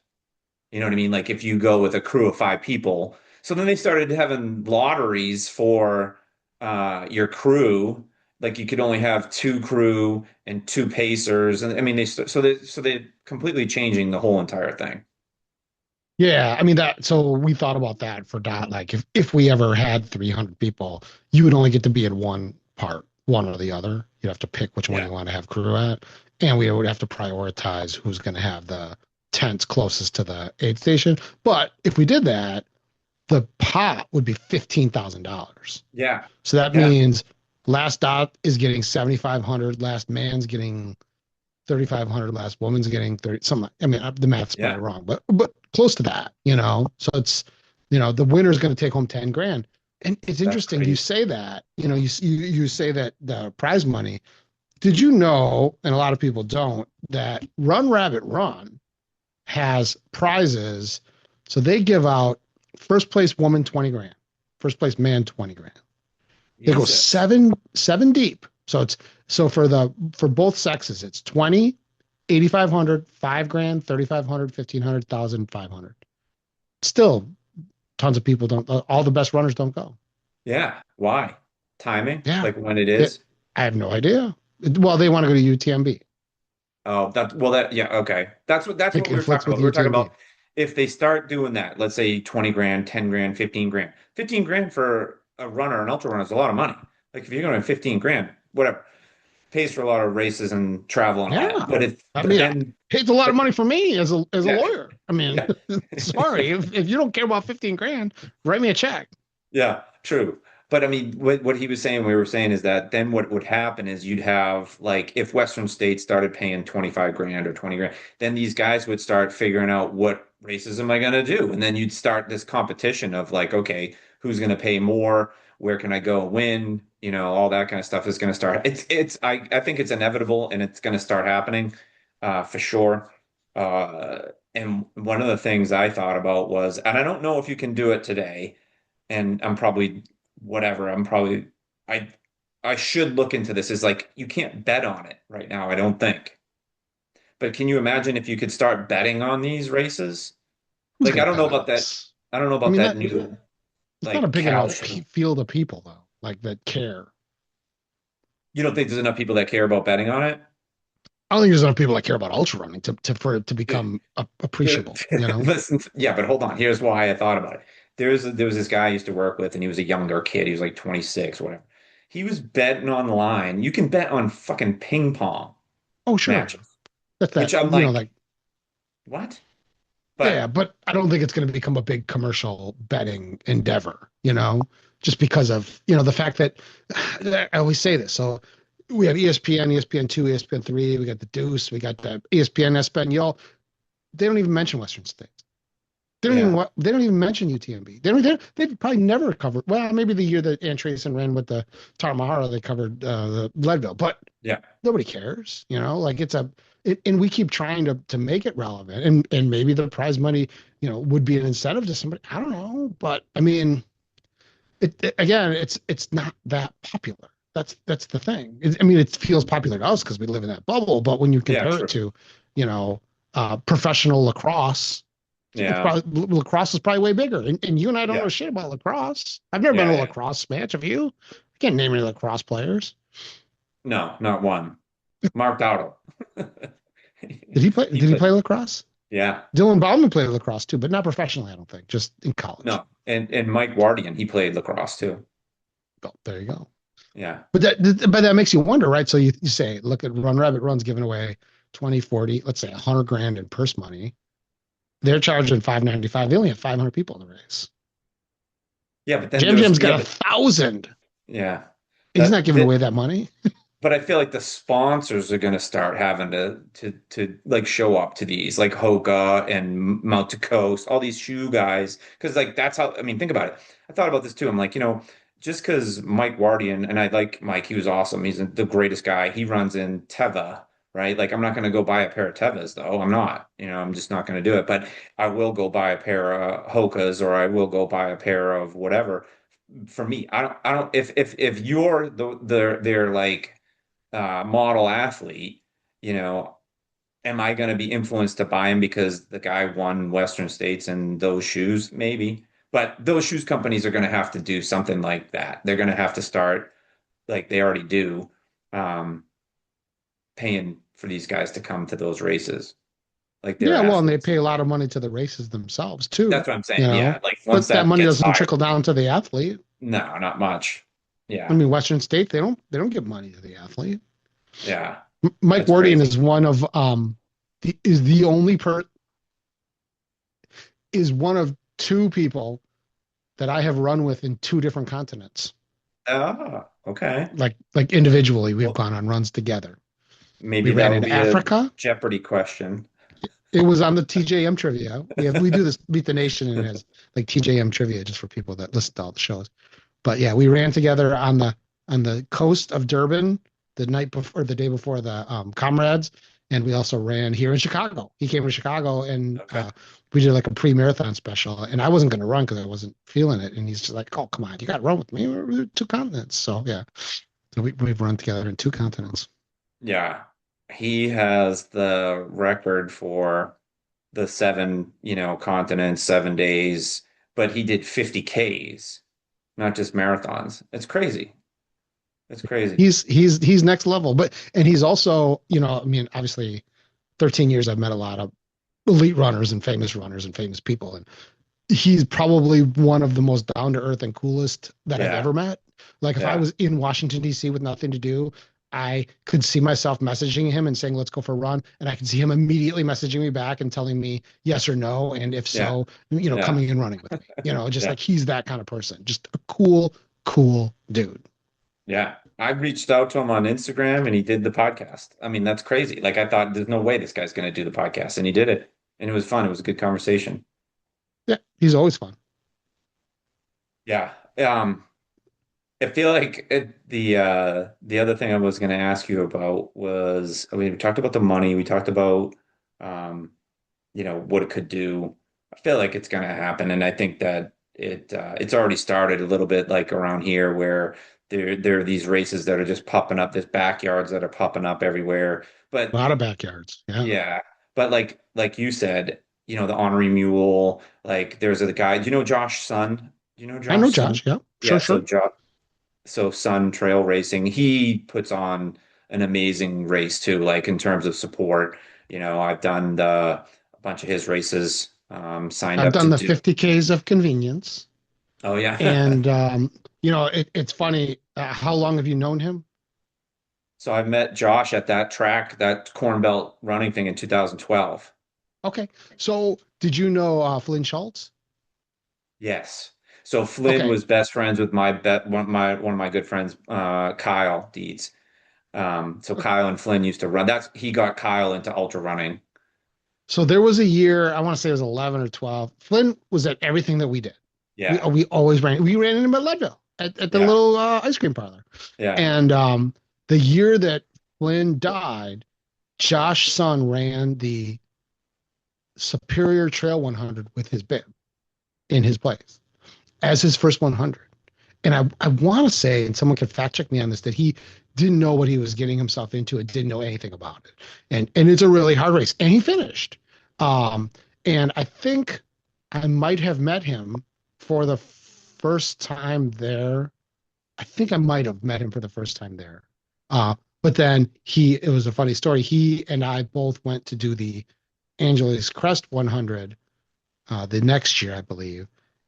You know what I mean? Like if you go with a crew of 5 people. So then they started having lotteries for your crew. Like you could only have two crew and two pacers. And I mean they completely changing the whole entire thing. Yeah, I mean so we thought about that for dot like if we ever had 300 people, you would only get to be in one part, one or the other. You'd have to pick which one Yeah. you want to have crew at, and we would have to prioritize who's going to have the tents closest to the aid station. But if we did that, the pot would be $15,000. Yeah. So that Yeah. means last dot is getting 7,500, last man's getting 3,500, last woman's getting 30, something. I mean, the math's probably Yeah. wrong, but close to that, So it's, the winner's going to take home 10 grand. And it's That's interesting you crazy. say that, you say that the prize money. Did you know, and a lot of people don't, that Run Rabbit Run has prizes. So they give out first place woman 20 grand, first place man 20 grand. They go Jesus. seven deep. So for both sexes, it's 20, 8,500, 5 grand, 3,500, 1,500, 1,000, 500. Still, tons of people don't. All the best runners don't go. Yeah. Why? Timing? Yeah, Like when it it, is? I have no idea. Well, they want to go to UTMB. Oh, yeah, okay. That's what It we were conflicts talking with about. We were talking UTMB. about if they start doing that, let's say 20 grand, 10 grand, 15 grand. 15 grand for a runner, an ultra runner is a lot of money. Like if you're going to 15 grand, whatever, pays for a lot of races and travel and all that. Yeah, I But mean, then, it's a lot of but money for me as a yeah, lawyer. I mean, yeah. sorry if you don't care about 15 grand, write me a check. Yeah, true. But I mean, what he was saying, we were saying is that then what would happen is you'd have like if Western states started paying 25 grand or 20 grand, then these guys would start figuring out what races am I going to do? And then you'd start this competition of like, okay, who's going to pay more? Where can I go win? All that kind of stuff is going to start. I think it's inevitable and it's going to start happening for sure. And one of the things I thought about was, and I don't know if you can do it today and I'm probably whatever. I'm probably I I should look into this. Is like you can't bet on it right now, I don't think. But can you imagine if you could start betting on these races? Who's Like going to bet on this? I don't know I about mean, that that new it's not a like big cow enough show. field of people though, like that care. You don't think there's enough people that care about betting on it? I don't think there's enough people that care about ultra running to for it to Dude, become appreciable. You know? listen, yeah, but hold on. Here's why I thought about it. There was this guy I used to work with, and he was a younger kid. He was like 26, whatever. He was betting online. You can bet on fucking ping pong Oh, sure. matches, That's which that. I'm You know, like, like what? yeah, But but I don't think it's going to become a big commercial betting endeavor. You know, just because of the fact that I always say this. So we have ESPN, ESPN2, ESPN3. We got the Deuce. We got the ESPN, Espanol. They don't even mention Western states. yeah, They don't even mention UTMB. They've probably never covered. Well, maybe the year that Ann Trason ran with the Tarahumara, they covered the Leadville, but yeah, nobody cares. Like and we keep trying to make it relevant, and maybe the prize money, would be an incentive to somebody. I don't know, but I mean, again, it's not that popular. That's the thing. I mean, it feels popular to us because we live in that bubble, but when you yeah, compare it true. to, you know, professional lacrosse, it's Yeah, probably lacrosse is probably way bigger. And you and I don't yeah, know shit about lacrosse. I've never been yeah, to a yeah. lacrosse match. Have you? I can't name any lacrosse players. No, not one. Marked out. Did he play? He Did he played. play lacrosse? Yeah. Dylan Bauman played lacrosse too, but not professionally. I don't think. Just in college. No. And Mike Wardian, he played lacrosse too. Oh, there you go. Yeah. But that makes you wonder, right? So you say, look at Run Rabbit Run's giving away 20, 40, let's say 100 grand in purse money. They're charging 595. They only have 500 people in the race. Yeah, but then Jam there's Jam's yeah, got but 1,000. yeah. He's not giving That away that money. but I feel like the sponsors are going to start having to like show up to these, like Hoka and Mount to Coast, all these shoe guys, because like that's how I mean, think about it. I thought about this too. I'm like, just because Mike Wardian and I like Mike, he was awesome. He's the greatest guy. He runs in Teva, right? Like I'm not going to go buy a pair of Tevas though. I'm not. I'm just not going to do it. But I will go buy a pair of Hokas or I will go buy a pair of whatever. For me, I don't. If you're they're like model athlete, you know, am I going to be influenced to buy him because the guy won Western States and those shoes? Maybe. But those shoes companies are going to have to do something like that. They're going to have to start, like they already do, um, paying for these guys to come to those races, like they're Yeah, well, and they athletes. pay a lot of money to the races themselves too, That's what I'm you saying. know. Yeah, like once But that that money gets doesn't higher, trickle down to the athlete. no, not much. I Yeah, mean, Western State, they don't give money to the athlete. yeah, Mike that's Wardian crazy. is one of is the only is one of two people that I have run with in two different continents. Ah, okay. Like individually, we've Well, gone on runs together. We maybe ran that'll in be a Africa. Jeopardy question. It was on the TJM trivia. We do this Beat the Nation and it has like TJM trivia just for people that listen to all the shows. But yeah, we ran together on the coast of Durban the night before, the day before the comrades, and we also ran here in Chicago. He came to Chicago, and Okay. we did like a pre-marathon special. And I wasn't going to run because I wasn't feeling it. And he's just like, "Oh, come on, you got to run with me. We're two continents." So yeah, so we've run together in two continents. Yeah. He has the record for the seven, continents, 7 days, but he did 50 Ks, not just marathons. It's crazy. It's crazy. He's next level, but and he's also, I mean, obviously, 13 years I've met a lot of elite runners and famous people, and he's probably one of the most down to earth and coolest that I've Yeah. ever met. Like if I Yeah. was in Washington D.C. with nothing to do, I could see myself messaging him and saying, "Let's go for a run," and I could see him immediately messaging me back and telling me yes or no, and if Yeah. so, Yeah. coming and running with me. Just Yeah. like he's that kind of person, just a cool dude. Yeah. I reached out to him on Instagram and he did the podcast. I mean, that's crazy. Like I thought there's no way this guy's going to do the podcast and he did it. And it was fun. It was a good conversation. Yeah, he's always fun. Yeah. I feel like the other thing I was going to ask you about was we talked about the money, we talked about um, what it could do. I feel like it's going to happen, and I think that it's already started a little bit like around here where there are these races that are just popping up, there's backyards that are popping up everywhere. A But lot of backyards. Yeah. yeah, but like you said, the honorary mule, like there's a guy, do you know Josh Sun? Do you know I know Josh Sun? Josh. Yeah. Sure, Yeah, sure. so Sun Trail Racing, he puts on an amazing race too, like in terms of support. I've done a bunch of his races, signed I've up to done the do. 50 Ks of convenience. Oh yeah. And, it's funny. How long have you known him? So I met Josh at that track, that Corn Belt running thing in 2012. Okay. So did you know Flynn Schultz? Yes. So Flynn Okay. was best friends with one of my good friends, Kyle Deeds. So Kyle and Flynn used to run. He got Kyle into ultra running. So there was a year, I want to say it was 11 or 12. Flynn was at everything that we did. Yeah, We always ran. We ran into him at Leadville at the yeah, little ice cream parlor. yeah. And the year that Flynn died, Josh Sun ran the Superior Trail 100 with his bib in his place as his first 100. And I want to say, and someone can fact check me on this, that he didn't know what he was getting himself into and didn't know anything about it. And it's a really hard race. And he finished. Um, and I think I might have met him for the first time there. I think I might have met him for the first time there. But then it was a funny story. He and I both went to do the Angeles Crest 100 the next year, I believe.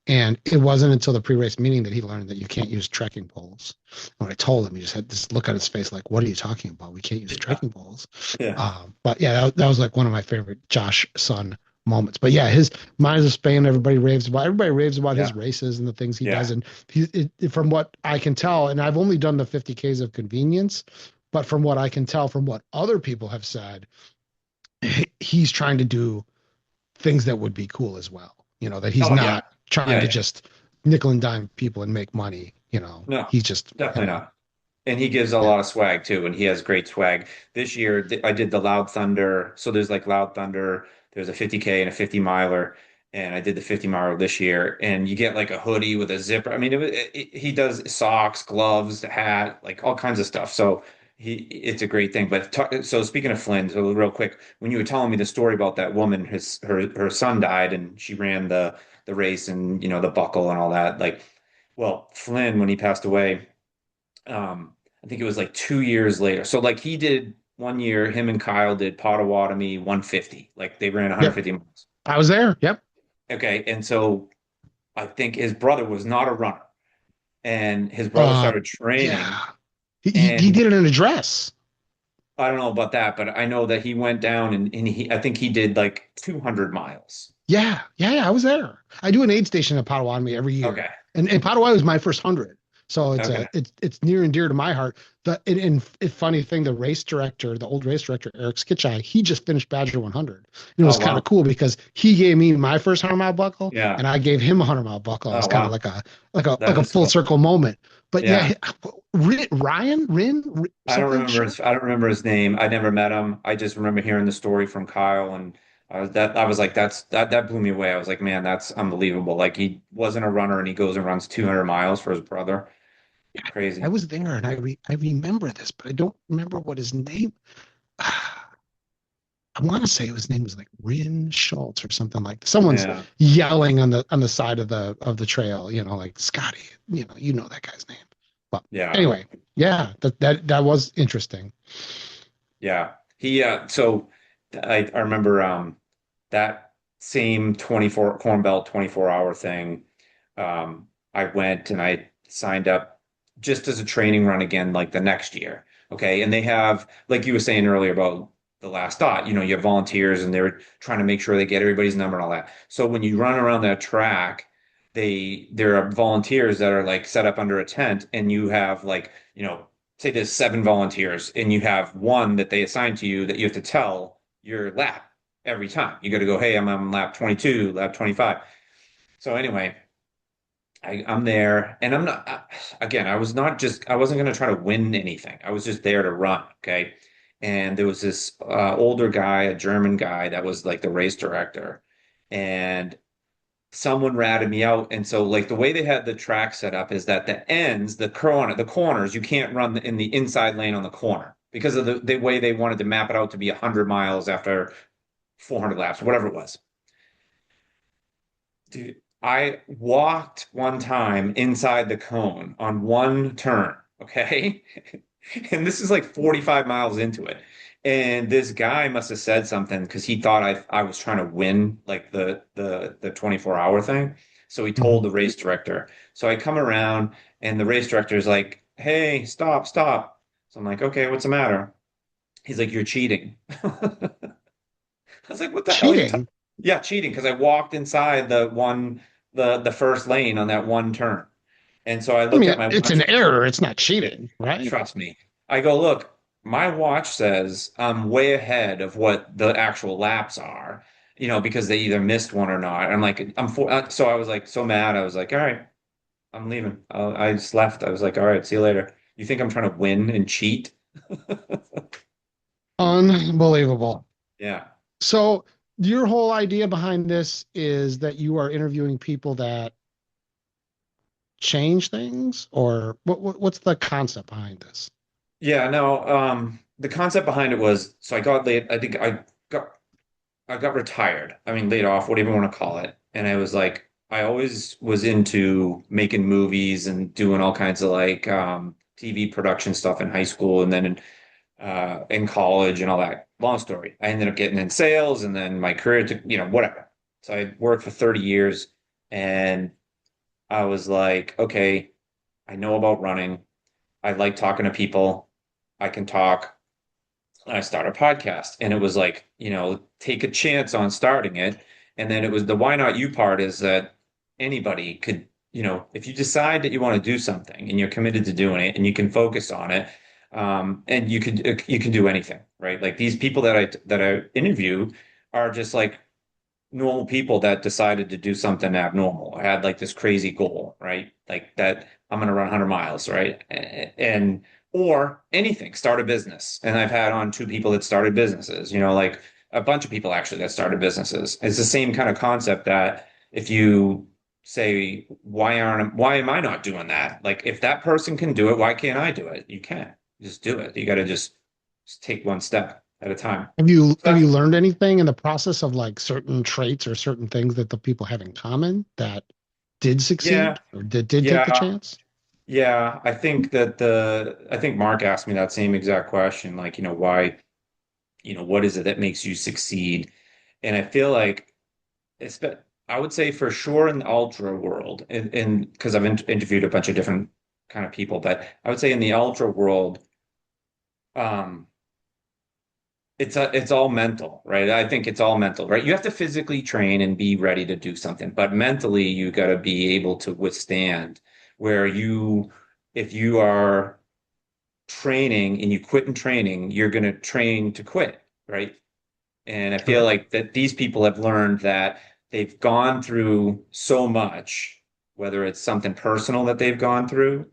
And it wasn't until the pre-race meeting that he learned that you can't use trekking poles. When I told him, he just had this look on his face like, "What are you talking about? We can't use Yeah, trekking poles." yeah, But yeah, that was like one of my favorite Josh Sun moments. But yeah, his Mines of Spain, everybody raves about yeah, his races and the things he does. yeah. And from what I can tell, and I've only done the 50 Ks of convenience, but from what I can tell, from what other people have said, he's trying to do things that would be cool as well. That he's Oh yeah, not trying yeah, to yeah. just nickel and dime people and make money. No, He's just, definitely not. And he gives a yeah, lot of swag too, and he has great swag. This year, I did the Loud Thunder. So there's like Loud Thunder, there's a 50K and a 50 miler, and I did the 50 miler this year. And you get like a hoodie with a zipper. I mean, he does socks, gloves, hat, like all kinds of stuff. So it's a great thing. But so speaking of Flynn, so real quick, when you were telling me the story about that woman, her son died, and she ran the race and the buckle and all that, like. Well, Flynn, when he passed away, I think it was like 2 years later. So like he did one year, him and Kyle did Potawatomi 150. Like they ran yep. 150 miles. I was there. Yep. Okay. And so I think his brother was not a runner. And his brother Uh, started training. yeah. He And did it in a dress. I don't know about that, but I know that he went down and I think he did like 200 miles. Yeah. Yeah. Yeah. I was there. I do an aid station at Potawatomi every year. Okay. And Potawatomi was my first 100. So Okay. it's near and dear to my heart. Funny thing, the old race director, Eric Skitchai, he just finished Badger 100. And it Oh, was kind of wow. cool because he gave me my first 100 mile buckle Yeah. and I gave him a 100 mile buckle. It was Oh, kind of wow. like a That is full cool. circle moment. But Yeah. yeah, Ryan, something short. I don't remember his name. I never met him. I just remember hearing the story from Kyle, and I was like, that blew me away. I was like, man, that's unbelievable. Like he wasn't a runner and he goes and runs 200 miles for his brother. I Crazy. was there and I remember this, but I don't remember what his name. I want to say his name was like Rin Schultz or something like that. Someone's Yeah. yelling on the side of the trail, like Scotty, that guy's name. But Yeah. anyway, yeah, that was interesting. Yeah. So I remember that same 24 Corn Belt 24-hour thing. I went and I signed up just as a training run again, like the next year. Okay. And they have, like you were saying earlier about the last dot, you have volunteers and they're trying to make sure they get everybody's number and all that. So when you run around that track, there are volunteers that are like set up under a tent and you have like, say there's 7 volunteers and you have one that they assign to you that you have to tell your lap every time. You got to go, hey, I'm on lap 22, lap 25. So anyway, I'm there and I'm not, again, I wasn't going to try to win anything. I was just there to run. Okay. And there was this older guy, a German guy that was like the race director. And someone ratted me out. And so like the way they had the track set up is that the ends, the corners, you can't run in the inside lane on the corner because of the way they wanted to map it out to be 100 miles after 400 laps, whatever it was. Dude, I walked one time inside the cone on one turn, okay? And this is like 45 miles into it. And this guy must have said something because he thought I was trying to win like the 24-hour thing. So he told Mhm. the race director. So I come around and the race director is like, "Hey, stop, stop." So I'm like, "Okay, what's the matter?" He's like, "You're cheating." I was like, "What the hell are you talking?" Cheating. Yeah, cheating because I walked inside the first lane on that one turn. And so I I looked mean, at my it's watch. an error. It's not cheating, right? Trust me. I go, look, my watch says I'm way ahead of what the actual laps are, because they either missed one or not. I'm like, so I was like so mad. I was like, all right, I'm leaving. I just left. I was like, all right, see you later. You think I'm trying to win and cheat? Unbelievable. Yeah. So your whole idea behind this is that you are interviewing people that change things, or what's the concept behind this? Yeah, no, the concept behind it was so I got laid. I think I got retired. I mean, laid off, whatever you want to call it. And I was like, I always was into making movies and doing all kinds of like TV production stuff in high school and then in college and all that. Long story. I ended up getting in sales and then my career took, whatever. So I worked for 30 years and I was like, okay, I know about running. I like talking to people. I can talk. I start a podcast and it was like, take a chance on starting it. And then it was the why not you part is that anybody could, if you decide that you want to do something and you're committed to doing it and you can focus on it, and you can do anything, right? Like these people that I interview are just like normal people that decided to do something abnormal. I had like this crazy goal, right? Like that I'm going to run 100 miles, right? And or anything, start a business. And I've had on two people that started businesses, like a bunch of people actually that started businesses. It's the same kind of concept that if you say, why am I not doing that? Like if that person can do it, why can't I do it? You can just do it. You got to just take one step at a time. Have you So have that's you learned anything in the process of like certain traits or certain things that the people have in common that did yeah, succeed or did take the yeah. chance? Yeah, I think Mark asked me that same exact question, like, why, what is it that makes you succeed? And I feel like it's, I would say for sure in the ultra world, and because I've interviewed a bunch of different kind of people, but I would say in the ultra world, um, it's all mental, right? I think it's all mental, right? You have to physically train and be ready to do something, but mentally you got to be able to withstand where if you are training and you quit in training, you're going to train to quit, right? And I feel Sure. like that these people have learned that they've gone through so much, whether it's something personal that they've gone through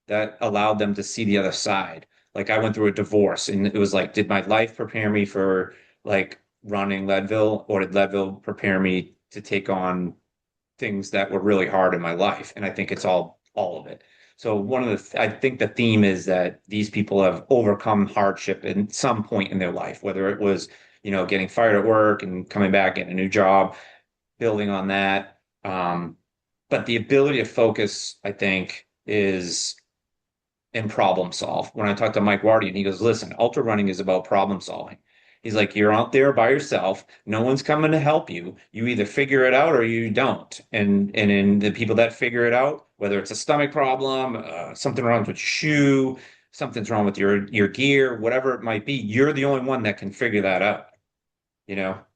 that allowed them to see the other side. Like I went through a divorce and it was like, did my life prepare me for like running Leadville or did Leadville prepare me to take on things that were really hard in my life. And I think it's all of it. So I think the theme is that these people have overcome hardship in some point in their life, whether it was, getting fired at work and coming back, getting a new job, building on that. But the ability to focus, I think, is and problem solve. When I talked to Mike Wardian, he goes, listen, ultra running is about problem solving. He's like, you're out there by yourself. No one's coming to help you. You either figure it out or you don't. And in the people that figure it out, whether it's a stomach problem, something wrong with your shoe, something's wrong with your gear, whatever it might be, you're the only one that can figure that out, you know? How do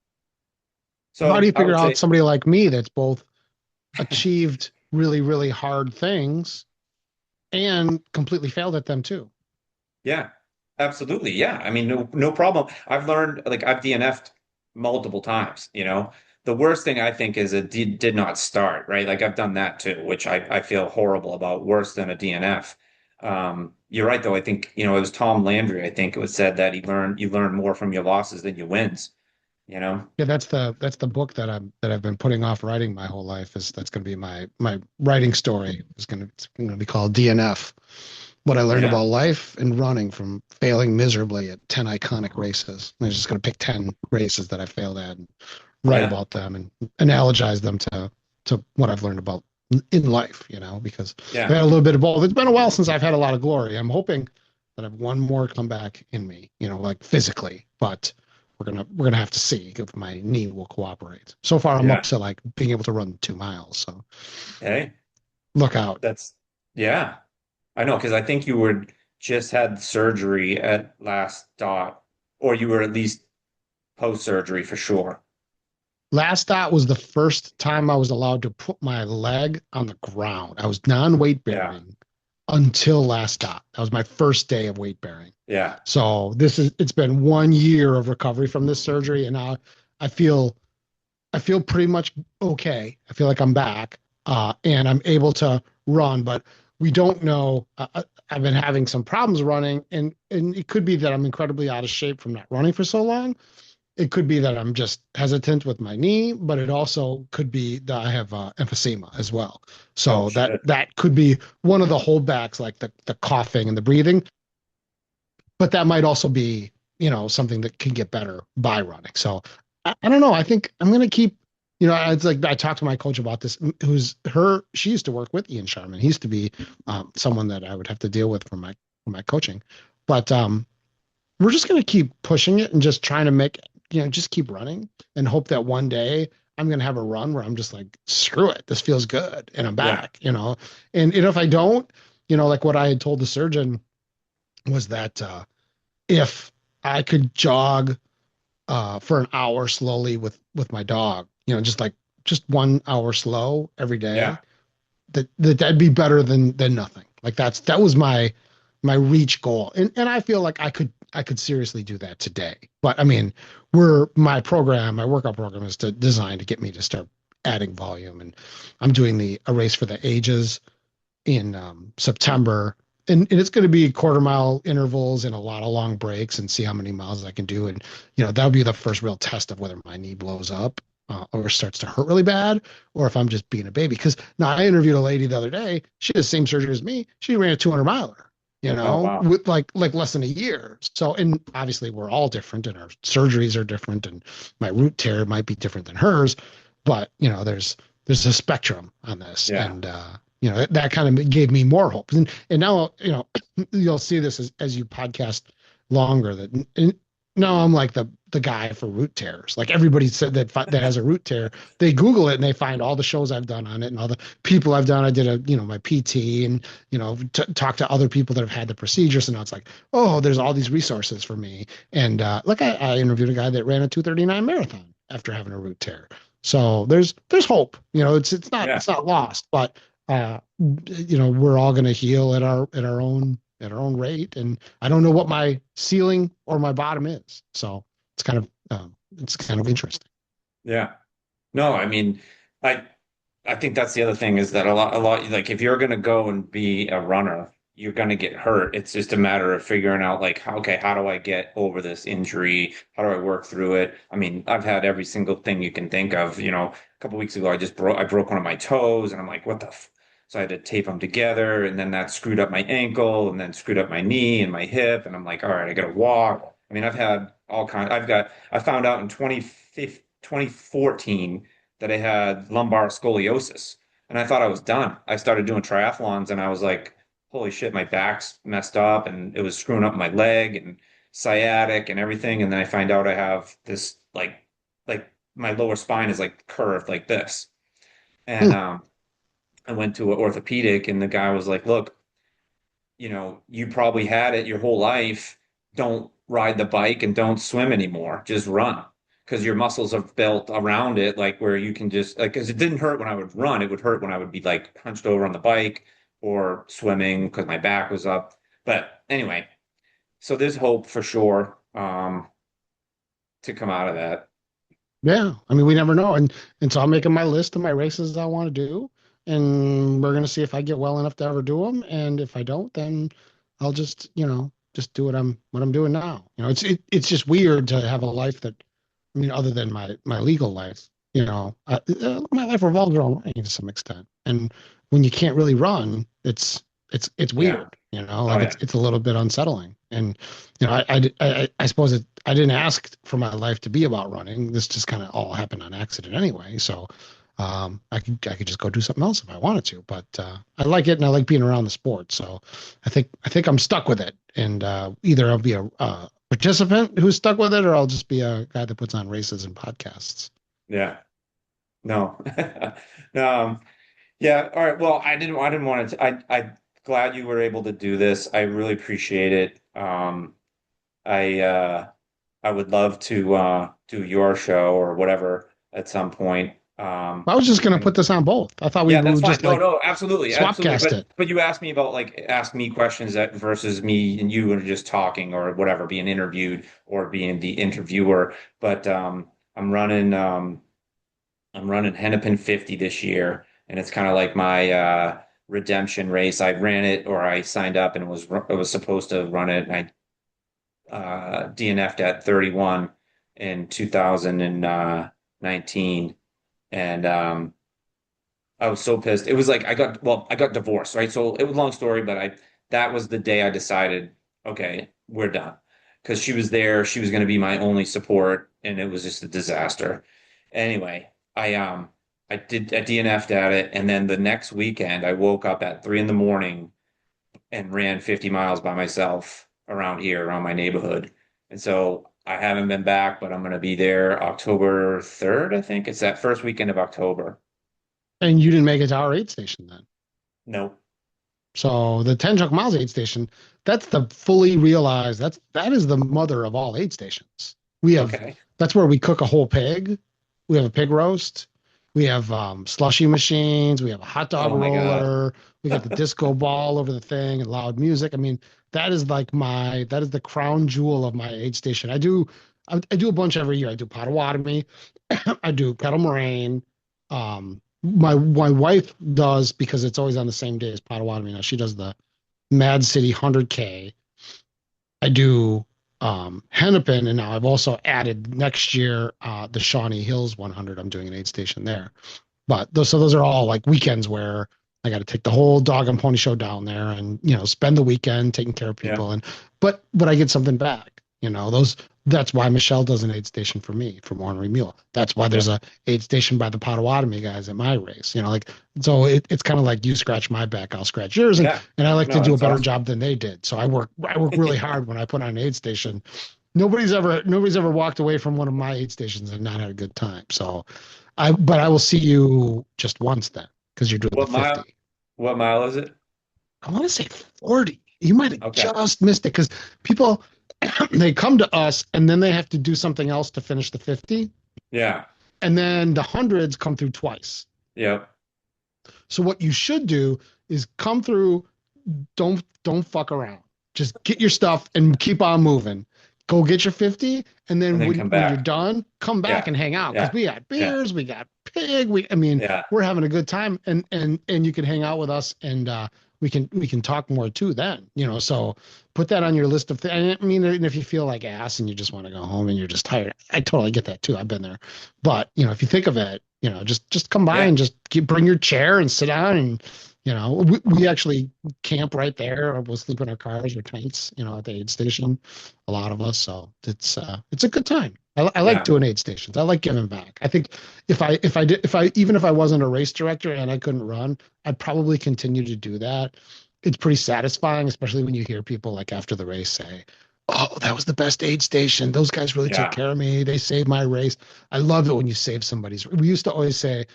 So you I figure would out say, somebody like me that's both achieved really, really hard things and completely failed at them too? yeah, absolutely. Yeah. I mean, no problem. I've learned like I've DNF'd multiple times, you know. The worst thing I think is it did not start, right? Like I've done that too, which I feel horrible about, worse than a DNF. You're right though. I think, it was Tom Landry, I think it was said that you learn more from your losses than your wins. you know? Yeah, that's the book I've been putting off writing my whole life. Is That's going to be my writing story. It's going to be called DNF. What I learned Yeah. about life and running from failing miserably at 10 iconic races. I'm just going to pick 10 races that I failed at and write Yeah. about them and analogize them to what I've learned about in life, because I've Yeah. had a little bit of both. It's been a while since I've had a lot of glory. I'm hoping that I've one more comeback in me, like physically, but we're gonna have to see if my knee will cooperate. So far, I'm up Yeah. to like being able to run 2 miles. So Hey, look out. that's, yeah. I know, because I think you were just had surgery at last dot, or you were at least post surgery for sure. Last stop was the first time I was allowed to put my leg on the ground. I was non-weight Yeah. bearing until last stop. That was my first day of weight bearing. Yeah. So it's been 1 year of recovery from this surgery, and now I feel I feel pretty much okay. I feel like I'm back, and I'm able to run, but we don't know. I've been having some problems running, and it could be that I'm incredibly out of shape from not running for so long. It could be that I'm just hesitant with my knee, but it also could be that I have emphysema as well. Oh So that shit. that could be one of the holdbacks, like the coughing and the breathing. But that might also be, something that can get better by running. So I don't know. I think I'm going to keep, it's like I talked to my coach about this, she used to work with Ian Sharman. He used to be someone that I would have to deal with for my coaching. But we're just going to keep pushing it and just trying to just keep running and hope that one day I'm going to have a run where I'm just like, screw it. This feels good. And I'm Yeah. back. And if I don't, like what I had told the surgeon was that if I could jog for an hour slowly with my dog, just 1 hour slow every day, Yeah. that'd be better than nothing. Like that was my reach goal, and I feel like I could seriously do that today. But I mean, my workout program is designed to get me to start adding volume, and I'm doing a race for the ages in September. And it's going to be quarter mile intervals and a lot of long breaks and see how many miles I can do. And, that'll be the first real test of whether my knee blows up or starts to hurt really bad, or if I'm just being a baby. Because now I interviewed a lady the other day. She had the same surgery as me. She ran a 200 miler, Oh wow. with like less than a year. So, and obviously we're all different and our surgeries are different and my root tear might be different than hers. But, there's a spectrum on this. Yeah. And, that kind of gave me more hope. And now, you'll see this as you podcast longer that now I'm like the guy for root tears. Like everybody said that has a root tear, they Google it and they find all the shows I've done on it and all the people I've done. I did my PT and, talk to other people that have had the procedure. So now it's like, oh, there's all these resources for me. And like I interviewed a guy that ran a 2:39 marathon after having a root tear. So there's hope. Yeah. It's not lost, but we're all going to heal at our own rate, and I don't know what my ceiling or my bottom is. So it's kind of interesting. Yeah. No, I mean, I I think that's the other thing is that a lot like if you're gonna go and be a runner, you're gonna get hurt. It's just a matter of figuring out like, okay, how do I get over this injury? How do I work through it? I mean, I've had every single thing you can think of. A couple weeks ago, I broke one of my toes, and I'm like, what the f So I had to tape them together, and then that screwed up my ankle, and then screwed up my knee and my hip, and I'm like, all right, I gotta walk. I mean, I've had all kinds. I found out in 2014 that I had lumbar scoliosis. And I thought I was done. I started doing triathlons and I was like, holy shit, my back's messed up and it was screwing up my leg and sciatic and everything. And then I find out I have this like my lower spine is like curved like this. And Hmm. I went to an orthopedic and the guy was like, look, you probably had it your whole life. Don't ride the bike and don't swim anymore. Just run because your muscles are built around it, like where you can just like, because it didn't hurt when I would run. It would hurt when I would be like hunched over on the bike or swimming because my back was up. But anyway, so there's hope for sure to come out of that. Yeah, I mean, we never know, and so I'm making my list of my races I want to do, and we're gonna see if I get well enough to ever do them, and if I don't, then I'll just do what I'm doing now. It's just weird to have a life that I mean, other than my legal life, my life revolves around running to some extent. And when you can't really run, it's Yeah. weird, Oh like yeah. it's a little bit unsettling. And I suppose I didn't ask for my life to be about running. This just kind of all happened on accident anyway. So I could just go do something else if I wanted to. But I like it and I like being around the sport. So I think I'm stuck with it. And either I'll be a participant who's stuck with it, or I'll just be a guy that puts on races and podcasts. Yeah. No. No. Yeah. All right. Well, I didn't want to, glad you were able to do this. I really appreciate it. I, I would love to, do your show or whatever at some point. I was just gonna put And this on both. I thought we yeah, that's would fine. just No, like no, absolutely. swap Absolutely. cast it. But you asked me about like, ask me questions that versus me and you and just talking or whatever, being interviewed or being the interviewer. But, I'm running Hennepin 50 this year, and it's kind of like my redemption race. I ran it or I signed up and was supposed to run it, and I DNF'd at 31 in 2019, and I was so pissed. It was like I got divorced, right? So it was a long story, but I that was the day I decided, okay, we're done. Because she was there, she was going to be my only support, and it was just a disaster. Anyway, I DNF'd at it, and then the next weekend I woke up at 3 in the morning and ran 50 miles by myself around here, around my neighborhood. And so I haven't been back, but I'm going to be there October 3rd, I think. It's that first weekend of October. And you didn't make it to our aid station then. Nope. So the 10 Chuck Miles aid station, that's the fully realized, that is the mother of all aid stations. We have Okay. That's where we cook a whole pig. We have a pig roast. We have slushy machines. We have a hot dog Oh my God. roller. We got the disco ball over the thing and loud music. I mean, that is the crown jewel of my aid station. I do a bunch every year. I do Potawatomi. I do Kettle Moraine. My wife does, because it's always on the same day as Potawatomi. Now she does the Mad City 100K. I do Hennepin, and now I've also added next year the Shawnee Hills 100. I'm doing an aid station there. But those are all like weekends where I got to take the whole dog and pony show down there and spend the weekend taking care of Yeah. people, and but I get something back. That's why Michelle does an aid station for me for Ornery Mule. That's why Yeah. there's a aid station by the Potawatomi guys at my race. Like, so it's kind of like you scratch my back, I'll scratch yours, and Yeah. and I like to No, do a that's better awesome. job than they did. So I work really hard when I put on an aid station. Nobody's ever walked away from one of my aid stations and not had a good time. So but I will see you just once then, because you're doing the What mile? 50. What mile is it? I want to say 40. You might have Okay. just missed it, because people they come to us and then they have to do something else to finish the 50. Yeah. And then the hundreds come through twice. Yep. So what you should do is come through, don't fuck around. Just get your stuff and keep on moving. Go get your 50, and And then then when come when you're back. done, come back Yeah. and hang out, because Yeah. we got Yeah. beers, we got pig, I mean, Yeah. we're having a good time, and you can hang out with us, and we can talk more too then. So put that on your list of things. I mean, and if you feel like ass and you just want to go home and you're just tired, I totally get that too. I've been there. But if you think of it, just come by Yeah. and just bring your chair and sit down, and we actually camp right there, or we'll sleep in our cars or tents, at the aid station, a lot of us. So it's a good time. I like Yeah. doing aid stations. I like giving back. I think even if I wasn't a race director and I couldn't run, I'd probably continue to do that. It's pretty satisfying, especially when you hear people like after the race say, "Oh, that was the best aid station. Those guys really took Yeah. care of me. They saved my race." I love it when you save somebody's. We used to always say,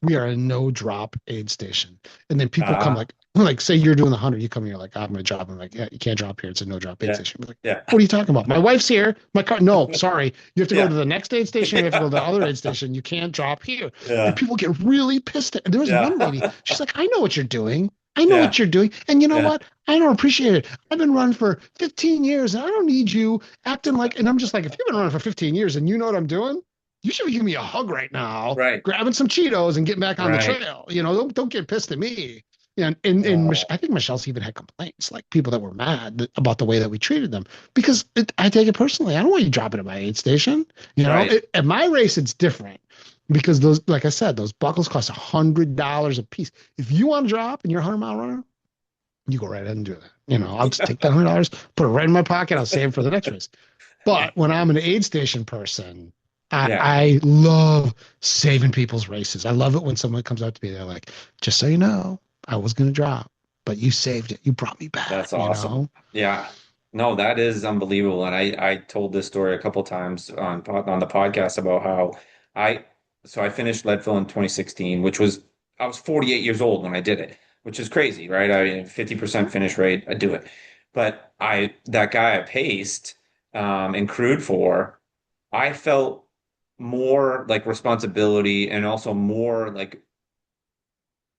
"We are a no drop aid station," and then people come Uh, like say you're doing the 100, you come here like, "I'm gonna drop." I'm like, "Yeah, you can't drop here. It's a no drop aid yeah. station." I'm like, Yeah. "What are you talking about? My wife's here. My car." No, sorry. You have to go to Yeah. the next aid station. Or you have to go to the other aid station. You can't drop here. And Yeah. people get really pissed. And there was one lady. Yeah. She's like, "I know what you're doing. I know Yeah. what you're doing. And you know Yeah. what? I don't appreciate it. I've been running for 15 years, and I don't need you acting like." And I'm just like, if you've been running for 15 years and you know what I'm doing, you should be giving me a hug right now, Right. grabbing some Cheetos and getting back on the Right. trail. Don't get pissed at me. I think Michelle's even had complaints, like people that were mad about the way that we treated them because I take it personally. I don't want you dropping at my aid station. Right. At my race, it's different because those, like I said, those buckles cost $100 a piece. If you want to drop and you're a 100-mile runner, you go right ahead and do that. I'll just take that $100, put it right in my pocket. I'll save it for the next race. But when I'm an aid station person, Yeah. I love saving people's races. I love it when someone comes up to me, they're like, just so you know, I was going to drop, but you saved it. You brought me back, That's awesome. Yeah. No, that is unbelievable. And I told this story a couple times on the podcast about how I so I finished Leadville in 2016, which was I was 48 years old when I did it, which is crazy, right? I mean, 50% finish rate, I do it. But I that guy I paced and crewed for, I felt more like responsibility and also more like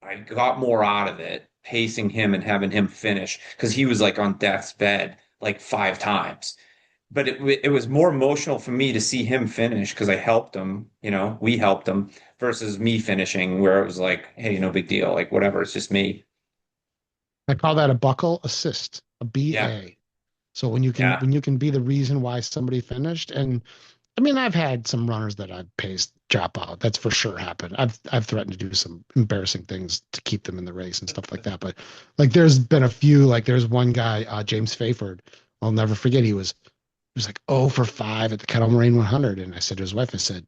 I got more out of it pacing him and having him finish because he was like on death's bed like 5 times. But it was more emotional for me to see him finish because I helped him, we helped him versus me finishing where it was like, hey, no big deal, like whatever, it's just me. I call that a buckle assist, a Yeah, BA. So when you can yeah, when you can be the reason why somebody finished, and I mean I've had some runners that I've paced drop out. That's for sure happened. I've threatened to do some embarrassing things to keep them in the race and stuff like that. But like there's been a few, like there's one guy, James Fayford. I'll never forget. He was like 0 for 5 at the Kettle Moraine 100, and I said to his wife, I said,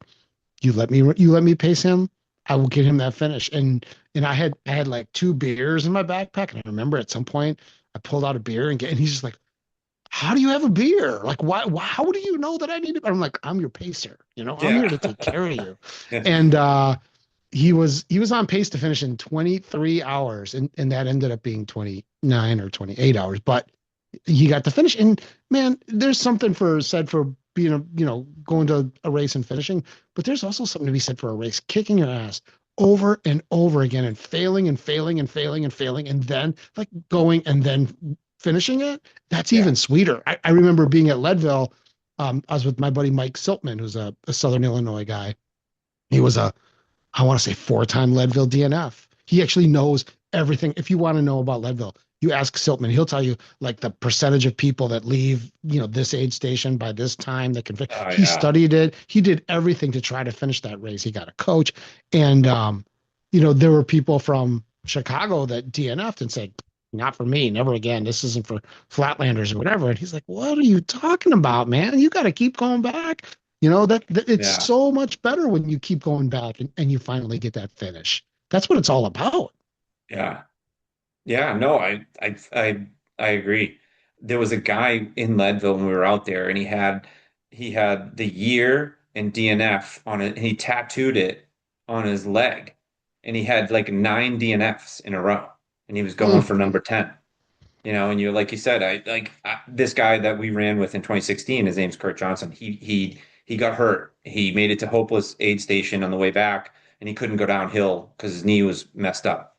you let me pace him, I will get him that finish. And I had like 2 beers in my backpack, and I remember at some point I pulled out a beer and he's just like, how do you have a beer? Like, why how do you know that I need it? I'm like, I'm your pacer. I'm here yeah. to take care of you. And he was on pace to finish in 23 hours, and that ended up being 29 or 28 hours. But he got to finish. And man, there's something said for being going to a race and finishing, but there's also something to be said for a race kicking your ass over and over again and failing and failing and failing and failing and then like going and then finishing it. That's Yeah. even sweeter. I remember being at Leadville. I was with my buddy Mike Siltman, who's a Southern Illinois guy. He was I want to say 4-time Leadville DNF. He actually knows everything. If you want to know about Leadville, you ask Siltman. He'll tell you like the percentage of people that leave, this aid station by this time that can. Oh He yeah. studied it. He did everything to try to finish that race. He got a coach, and there were people from Chicago that DNF'd and said, "Not for me, never again. This isn't for Flatlanders or whatever." And he's like, "What are you talking about, man? You got to keep going back." That it's Yeah. so much better when you keep going back and you finally get that finish. That's what it's all about. Yeah. Yeah, no, I agree. There was a guy in Leadville when we were out there, and he had the year and DNF on it, and he tattooed it on his leg, and he had like 9 DNFs in a row, and he was going Mm. for number 10. And you like you said, this guy that we ran with in 2016, his name's Kurt Johnson. He got hurt. He made it to Hopeless Aid Station on the way back, and he couldn't go downhill because his knee was messed up.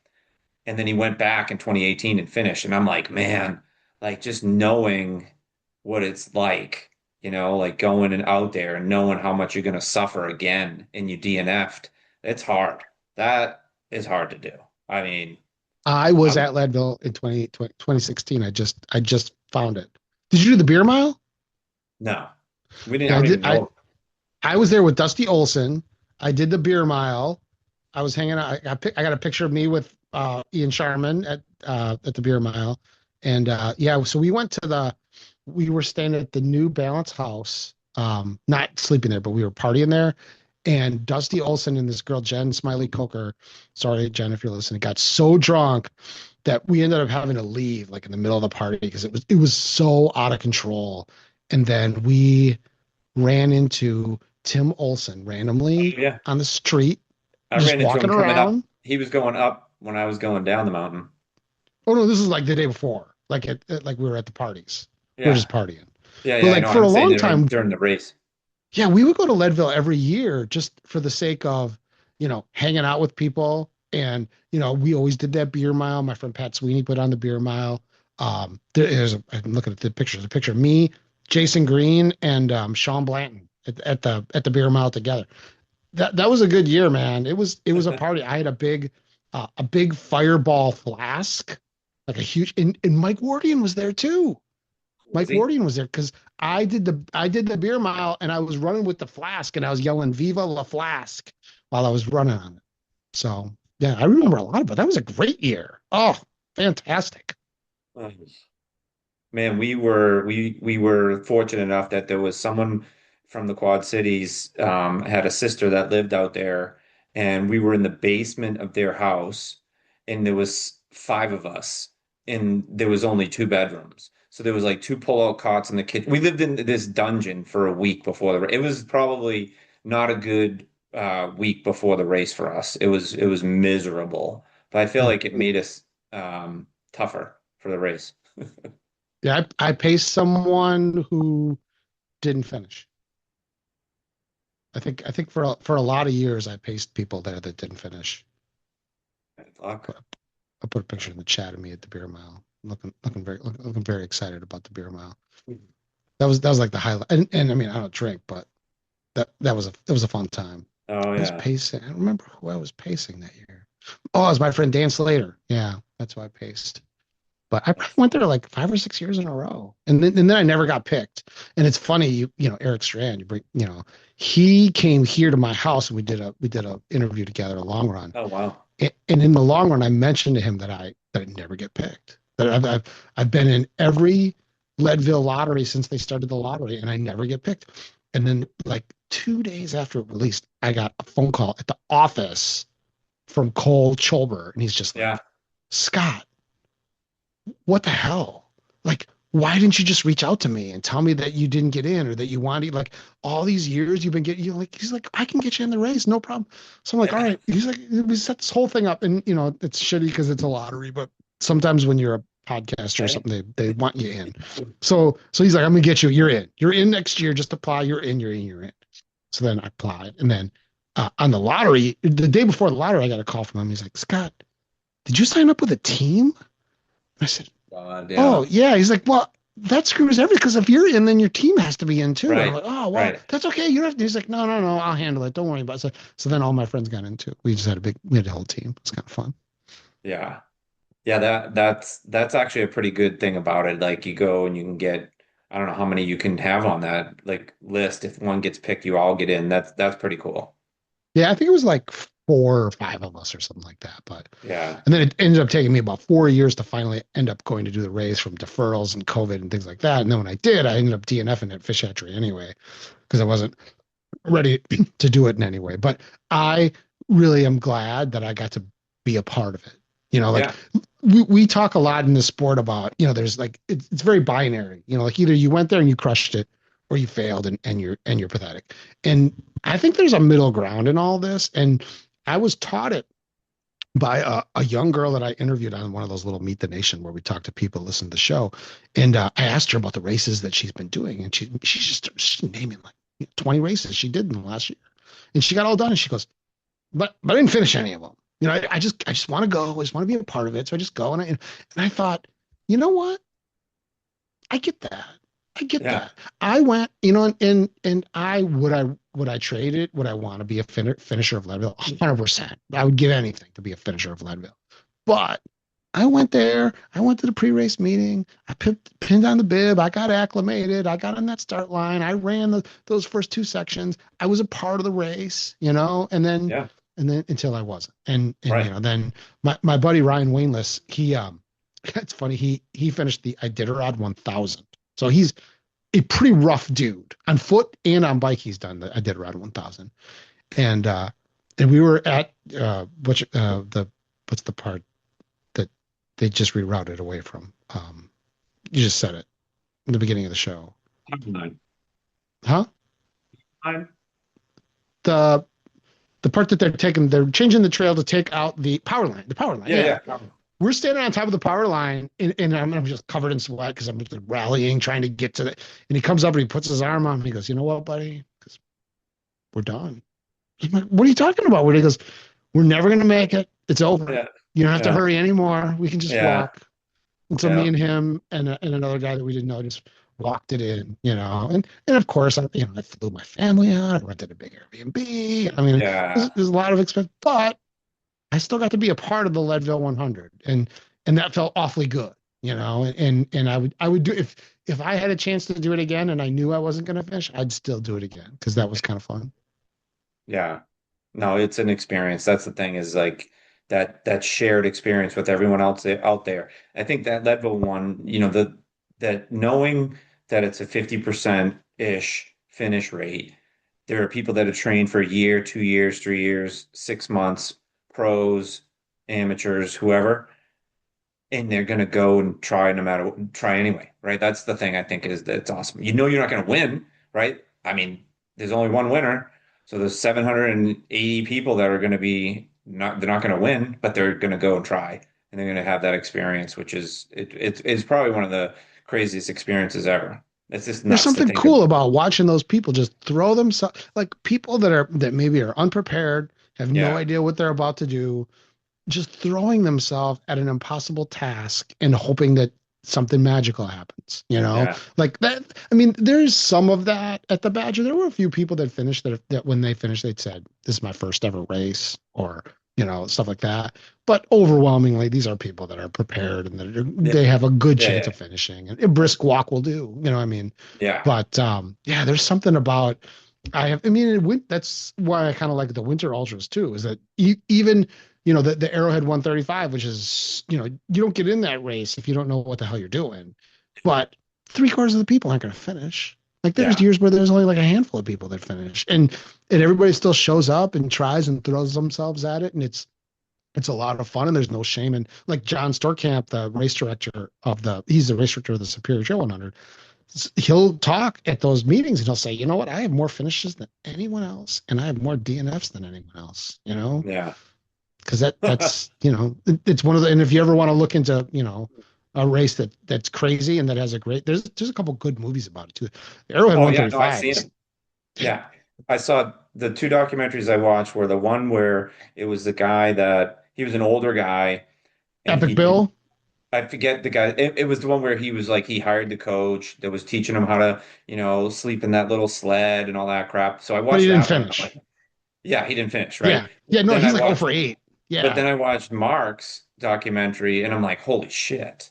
And then he went back in 2018 and finished. And I'm like, man, like just knowing what it's like, like going and out there and knowing how much you're going to suffer again and you DNF'd, it's hard. That is hard to do. I mean, I was I'm at Leadville in 2016. I just found it. Did you do the beer mile? no, we didn't, I Yeah, I don't did. even I know. I was there with Dusty Olson. I did the beer mile. I was hanging out. I got a picture of me with Ian Sharman at the beer mile, and yeah, so we were staying at the New Balance house, not sleeping there, but we were partying there. And Dusty Olson and this girl Jen Smiley Coker, sorry Jen if you're listening, got so drunk that we ended up having to leave like in the middle of the party because it was so out of control. And then we ran into Tim Olson randomly Yeah, on the street, I just ran into him walking coming up. around. He was going up when I was going down the mountain. Oh no, this is like the day before. Like we were at the parties. We were Yeah. just partying. Yeah, But yeah, I like know. for I'm a saying long time, during the race. yeah, we would go to Leadville every year just for the sake of, hanging out with people. And, we always did that beer mile. My friend Pat Sweeney put on the beer mile. I'm looking at the picture. There's a picture of me, Jason Green, and Sean Blanton at the beer mile together. That was a good year, man. It was a party. I had a big a big fireball flask, like a huge, and Mike Wardian was there too. Was Mike he? Wardian was there because I did the beer mile and I was running with the flask and I was yelling "Viva la Flask" while I was running on it. So yeah, I remember a lot of it. That was a great year. Oh, fantastic. Man, we were fortunate enough that there was someone from the Quad Cities had a sister that lived out there, and we were in the basement of their house, and there was five of us, and there was only two bedrooms. So there was like two pull-out cots in the kitchen. We lived in this dungeon for a week before the. It was probably not a good week before the race for us. It was miserable, but I feel Yeah, like it made us tougher for the race. yeah. I paced someone who didn't finish. I think for a lot of years I paced people there that didn't finish. Bad luck. I'll put a picture in the chat of me at the beer mile. Looking very excited about the beer mile. That was like the highlight. And I mean, I don't drink, but that was a fun time. Oh I was yeah. pacing. I don't remember who I was pacing that year. Oh, it was my friend Dan Slater. Yeah, that's who I paced. But I probably went there like 5 or 6 years in a row, and then I never got picked. And it's funny, you know Eric Strand. He came here to my house and we did a interview together, a long run. Oh wow. And in the long run, I mentioned to him that I never get picked. That I've been in every Leadville lottery since they started the lottery, and I never get picked. And then like 2 days after it released, I got a phone call at the office from Cole Cholber, and he's just Yeah. like, Scott, what the hell? Like, why didn't you just reach out to me and tell me that you didn't get in or that you wanted, like, all these years you've been getting, he's like, I can get you in the race, no problem. So I'm like, all Yeah. right. He's like, we set this whole thing up, and it's shitty because it's a lottery, but sometimes when you're a podcaster or Right. something, they want you in. So he's like, I'm gonna get you. You're in. You're in next year. Just apply. You're in. You're in. You're in. So then I applied, and then on the lottery, the day before the lottery, I got a call from him. He's like, Scott, did you sign up with a team? I said, God, oh yeah. yeah. He's like, well, that screws everything because if you're in, then your team has to be in too. And I'm Right. like, oh well, Right. that's okay. You don't have to. He's like, no, no, no, I'll handle it. Don't worry about it. So then all my friends got into it. We had a whole team. It's kind of fun. Yeah. Yeah, that's actually a pretty good thing about it. Like you go and you can get, I don't know how many you can have on that like list. If one gets picked, you all get in. That's pretty cool. Yeah, I think it was like 4 or 5 of us or something like that. But Yeah. and then it ended up taking me about 4 years to finally end up going to do the race from deferrals and COVID and things like that. And then when I did, I ended up DNFing at fish hatchery anyway because I wasn't ready to do it in any way. But I really am glad that I got to be a part of it. Like Yeah. we talk a lot in the sport about, there's like it's very binary. Like either you went there and you crushed it, or you failed and you're pathetic. And I think there's a middle ground in all this. And I was taught it by a young girl that I interviewed on one of those little Meet the Nation where we talk to people, listen to the show. And I asked her about the races that she's been doing. And she's naming like 20 races she did in the last year. And she got all done. And she goes, but I didn't finish any of them. I just want to go. I just want to be a part of it. So I just go. And I thought, you know what? I get that. I get Yeah. that. I went, and would I trade it? Would I want to be a finisher of Leadville? 100%. I would give anything to be a finisher of Leadville. But I went there. I went to the pre-race meeting. I pinned on the bib. I got acclimated. I got on that start line. I ran those first two sections. I was a part of the race, Yeah. and then until I wasn't. And Right. then my buddy Ryan Wainless, it's funny, he finished the Iditarod 1000. So he's a pretty rough dude on foot and on bike. He's done the Iditarod 1000. And and we were at what's the part that they just rerouted away from. You just said it in the beginning of the show. Fine. Huh? Fine. The the part that they're changing the trail to take out the power line. The power line. Yeah. Yeah. Yeah. We're standing on top of the power line, and I'm just covered in sweat because I'm just rallying, trying to get to the. And he comes up and he puts his arm on me. He goes, "You know what, buddy? Because we're done." I'm like, "What are you talking about?" He goes, "We're never gonna make it. It's over. Yeah. You don't have to Yeah. hurry anymore. We can just Yeah. walk." And so me Yeah. and him and another guy that we didn't know just walked it in, and of course I flew my family out. I rented a big Airbnb. I mean, Yeah. there's a lot of expense, but I still got to be a part of the Leadville 100, and that felt awfully good, and I would do if I had a chance to do it again and I knew I wasn't going to finish, I'd still do it again because that was kind of fun. Yeah. No, it's an experience. That's the thing is like that shared experience with everyone else out there. I think that Leadville one, that knowing that it's a 50%-ish finish rate. There are people that have trained for a year, 2 years, 3 years, 6 months, pros, amateurs, whoever, and they're going to go and try no matter what, try anyway, right? That's the thing I think is that it's awesome. You know you're not going to win, right? I mean, there's only one winner. So there's 780 people that are going to be not they're not going to win, but they're going to go and try and they're going to have that experience, which is it's probably one of the craziest experiences ever. It's just There's nuts to something think of. cool about watching those people just throw themselves, like people that maybe are unprepared, have no Yeah. idea what they're about to do, just throwing themselves at an impossible task and hoping that something magical happens, Yeah. like that. I mean, there's some of that at the Badger. There were a few people that finished that when they finished, they'd said, "This is my first ever race," or, stuff like that. But overwhelmingly, these are people that are prepared and Yeah. they have a good Yeah. chance Yeah. of finishing. And a brisk walk will do, what I mean? Yeah. But yeah, there's something about I mean, that's why I kind of like the winter ultras too, is that even the Arrowhead 135, which is, you don't get in that race if you don't know what the hell you're doing. But three-quarters of the people aren't going to finish. Like there's Yeah. years where there's only like a handful of people that finish, and everybody still shows up and tries and throws themselves at it, and it's a lot of fun, and there's no shame. And like John Storkamp, the race director he's the race director of the Superior Trail 100. He'll talk at those meetings and he'll say, you know what, I have more finishes than anyone else, and I have more DNFs than anyone else. Yeah. Because that's it's one of the, and if you ever want to look into a race that's crazy and that has a great, there's a couple good movies about it too. Arrowhead Oh yeah, no, I've 135 seen is him. Yeah. I saw the two documentaries I watched were the one where it was the guy that he was an older guy and Epic he didn't Bill, I forget the guy. It was the one where he was like he hired the coach that was teaching him how to, sleep in that little sled and all that crap. So I but he watched didn't that one. I'm finish. like, yeah, he didn't finish, Yeah, right? yeah, no, Then I he's like 0 watched for 8. but Yeah, then I watched Mark's documentary and I'm like, holy shit.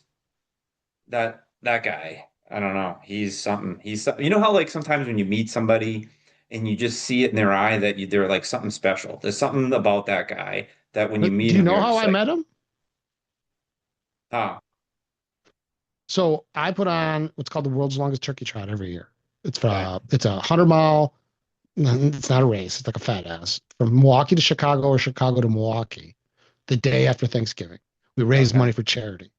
That guy, I don't know. He's something. You know how like sometimes when you meet somebody and you just see it in their eye that they're like something special. There's something about that guy that when you but meet do you him, know you're how just I like, met him? So I put on what's called the world's longest turkey trot every year. okay, It's 100-mile. It's not a race. It's like a fat ass from Milwaukee to Chicago or Chicago to Milwaukee the day after Thanksgiving. We raise okay, money for charity,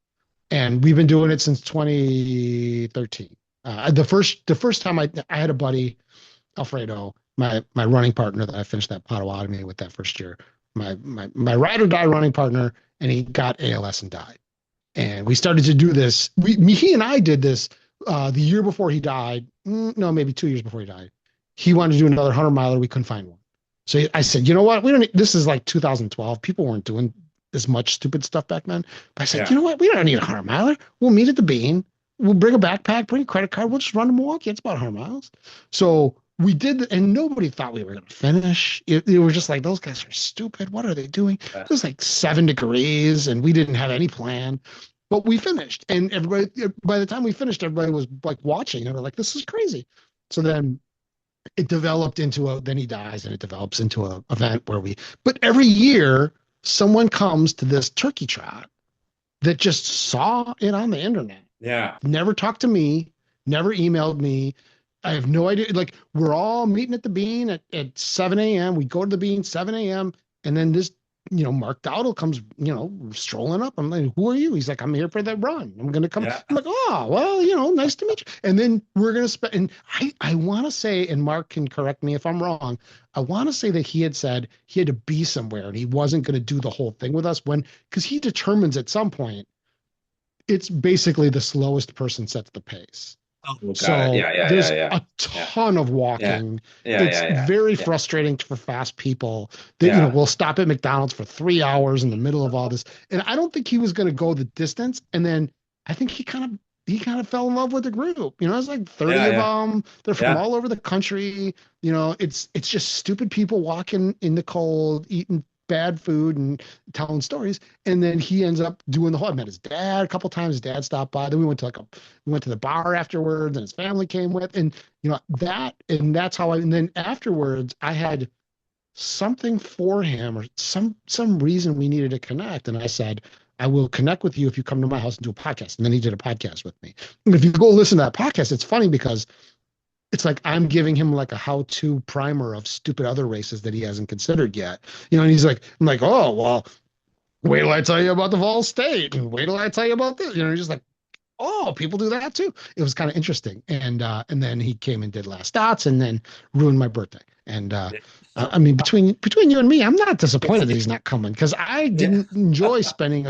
and we've been doing it since 2013. The first time I had a buddy, Alfredo, my running partner that I finished that Potawatomi with that first year. My ride or die running partner, and he got ALS and died. And we started to do this. He and I did this the year before he died. No, maybe 2 years before he died. He wanted to do another 100 miler. We couldn't find one. So I said, you know what? We don't. This is like 2012. People weren't doing as much stupid stuff back then. But I said, you yeah, know what? We don't need a 100 miler. We'll meet at the Bean. We'll bring a backpack, bring a credit card. We'll just run to Milwaukee. It's about 100 miles. So we did, and nobody thought we were going to finish. It was just like, those guys are stupid. What are they doing? uh, It was like 7 degrees, and we didn't have any plan. But we finished, and everybody. By the time we finished, everybody was like watching, and they're like, "This is crazy." So then it developed into a. Then he dies, and it develops into a event where we. But every year, someone comes to this turkey trot that just saw it on the internet, yeah, never talked to me, never emailed me. I have no idea. Like we're all meeting at the Bean at 7 a.m. We go to the Bean 7 a.m. And then this, Mark Dowdle comes, strolling up. I'm like, who are you? He's like, I'm here for the run. I'm gonna come. yeah, I'm like, oh, well, nice to meet you. And then we're gonna spend. And I want to say, and Mark can correct me if I'm wrong. I want to say that he had said he had to be somewhere and he wasn't going to do the whole thing with us because he determines at some point it's basically the slowest person sets the pace. oh, got it. So Yeah, yeah, yeah, there's yeah, a yeah, ton of yeah, walking. yeah, It's yeah, yeah, very yeah, frustrating for fast people that, yeah, will stop at McDonald's for 3 hours in the middle of all this. And I don't think he was going to go the distance. And then I think he kind of fell in love with the group. It's like 30 yeah, of yeah, them. They're from yeah, all over the country. It's just stupid people walking in the cold, eating bad food and telling stories. And then he ends up doing the whole. I met his dad a couple times. His dad stopped by. Then we went to the bar afterwards, and his family came with. And that's how I. And then afterwards, I had something for him or some reason we needed to connect. And I said, I will connect with you if you come to my house and do a podcast. And then he did a podcast with me. And if you go listen to that podcast, it's funny because it's like I'm giving him like a how-to primer of stupid other races that he hasn't considered yet. And he's like, I'm like, oh, well, wait till I tell you about the Vol State and wait till I tell you about this. He's just like, oh, people do that too. It was kind of interesting. And then he came and did Last Dots and then ruined my birthday. And I mean, between you and me, I'm not disappointed that he's not coming because I Yeah. didn't enjoy spending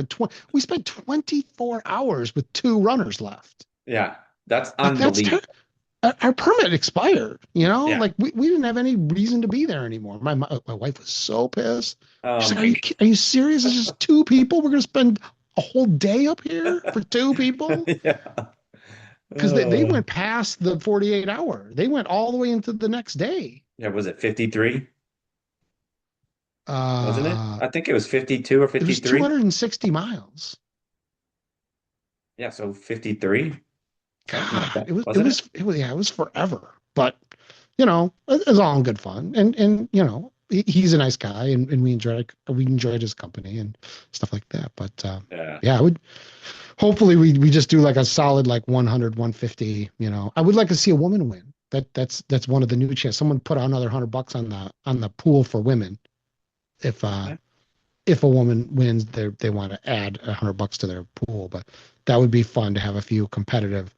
we spent 24 hours with 2 runners left. Yeah. That's Like that's unbelievable. our permit expired, Yeah. like we didn't have any reason to be there anymore. My wife was so pissed. Oh She's like, my are you serious? It's just 2 people. We're gonna spend a whole day up here for 2 people God. Yeah. because they Oh. went past the 48 hour. They went all the way into the next day. Yeah, was it 53? Wasn't it? Uh, I think it was 52 or it was 53. 260 miles. Yeah, so 53, something like God, that, wasn't it? yeah, it was forever. But it was all in good fun. And he's a nice guy, and we enjoyed his company and stuff like that. But Yeah. yeah, I would hopefully we just do like a solid like 100, 150. I would like to see a woman win. That's one of the new chants. Someone put another $100 on the pool for women. If Okay. if a woman wins, they want to add $100 to their pool. But that would be fun to have a few competitive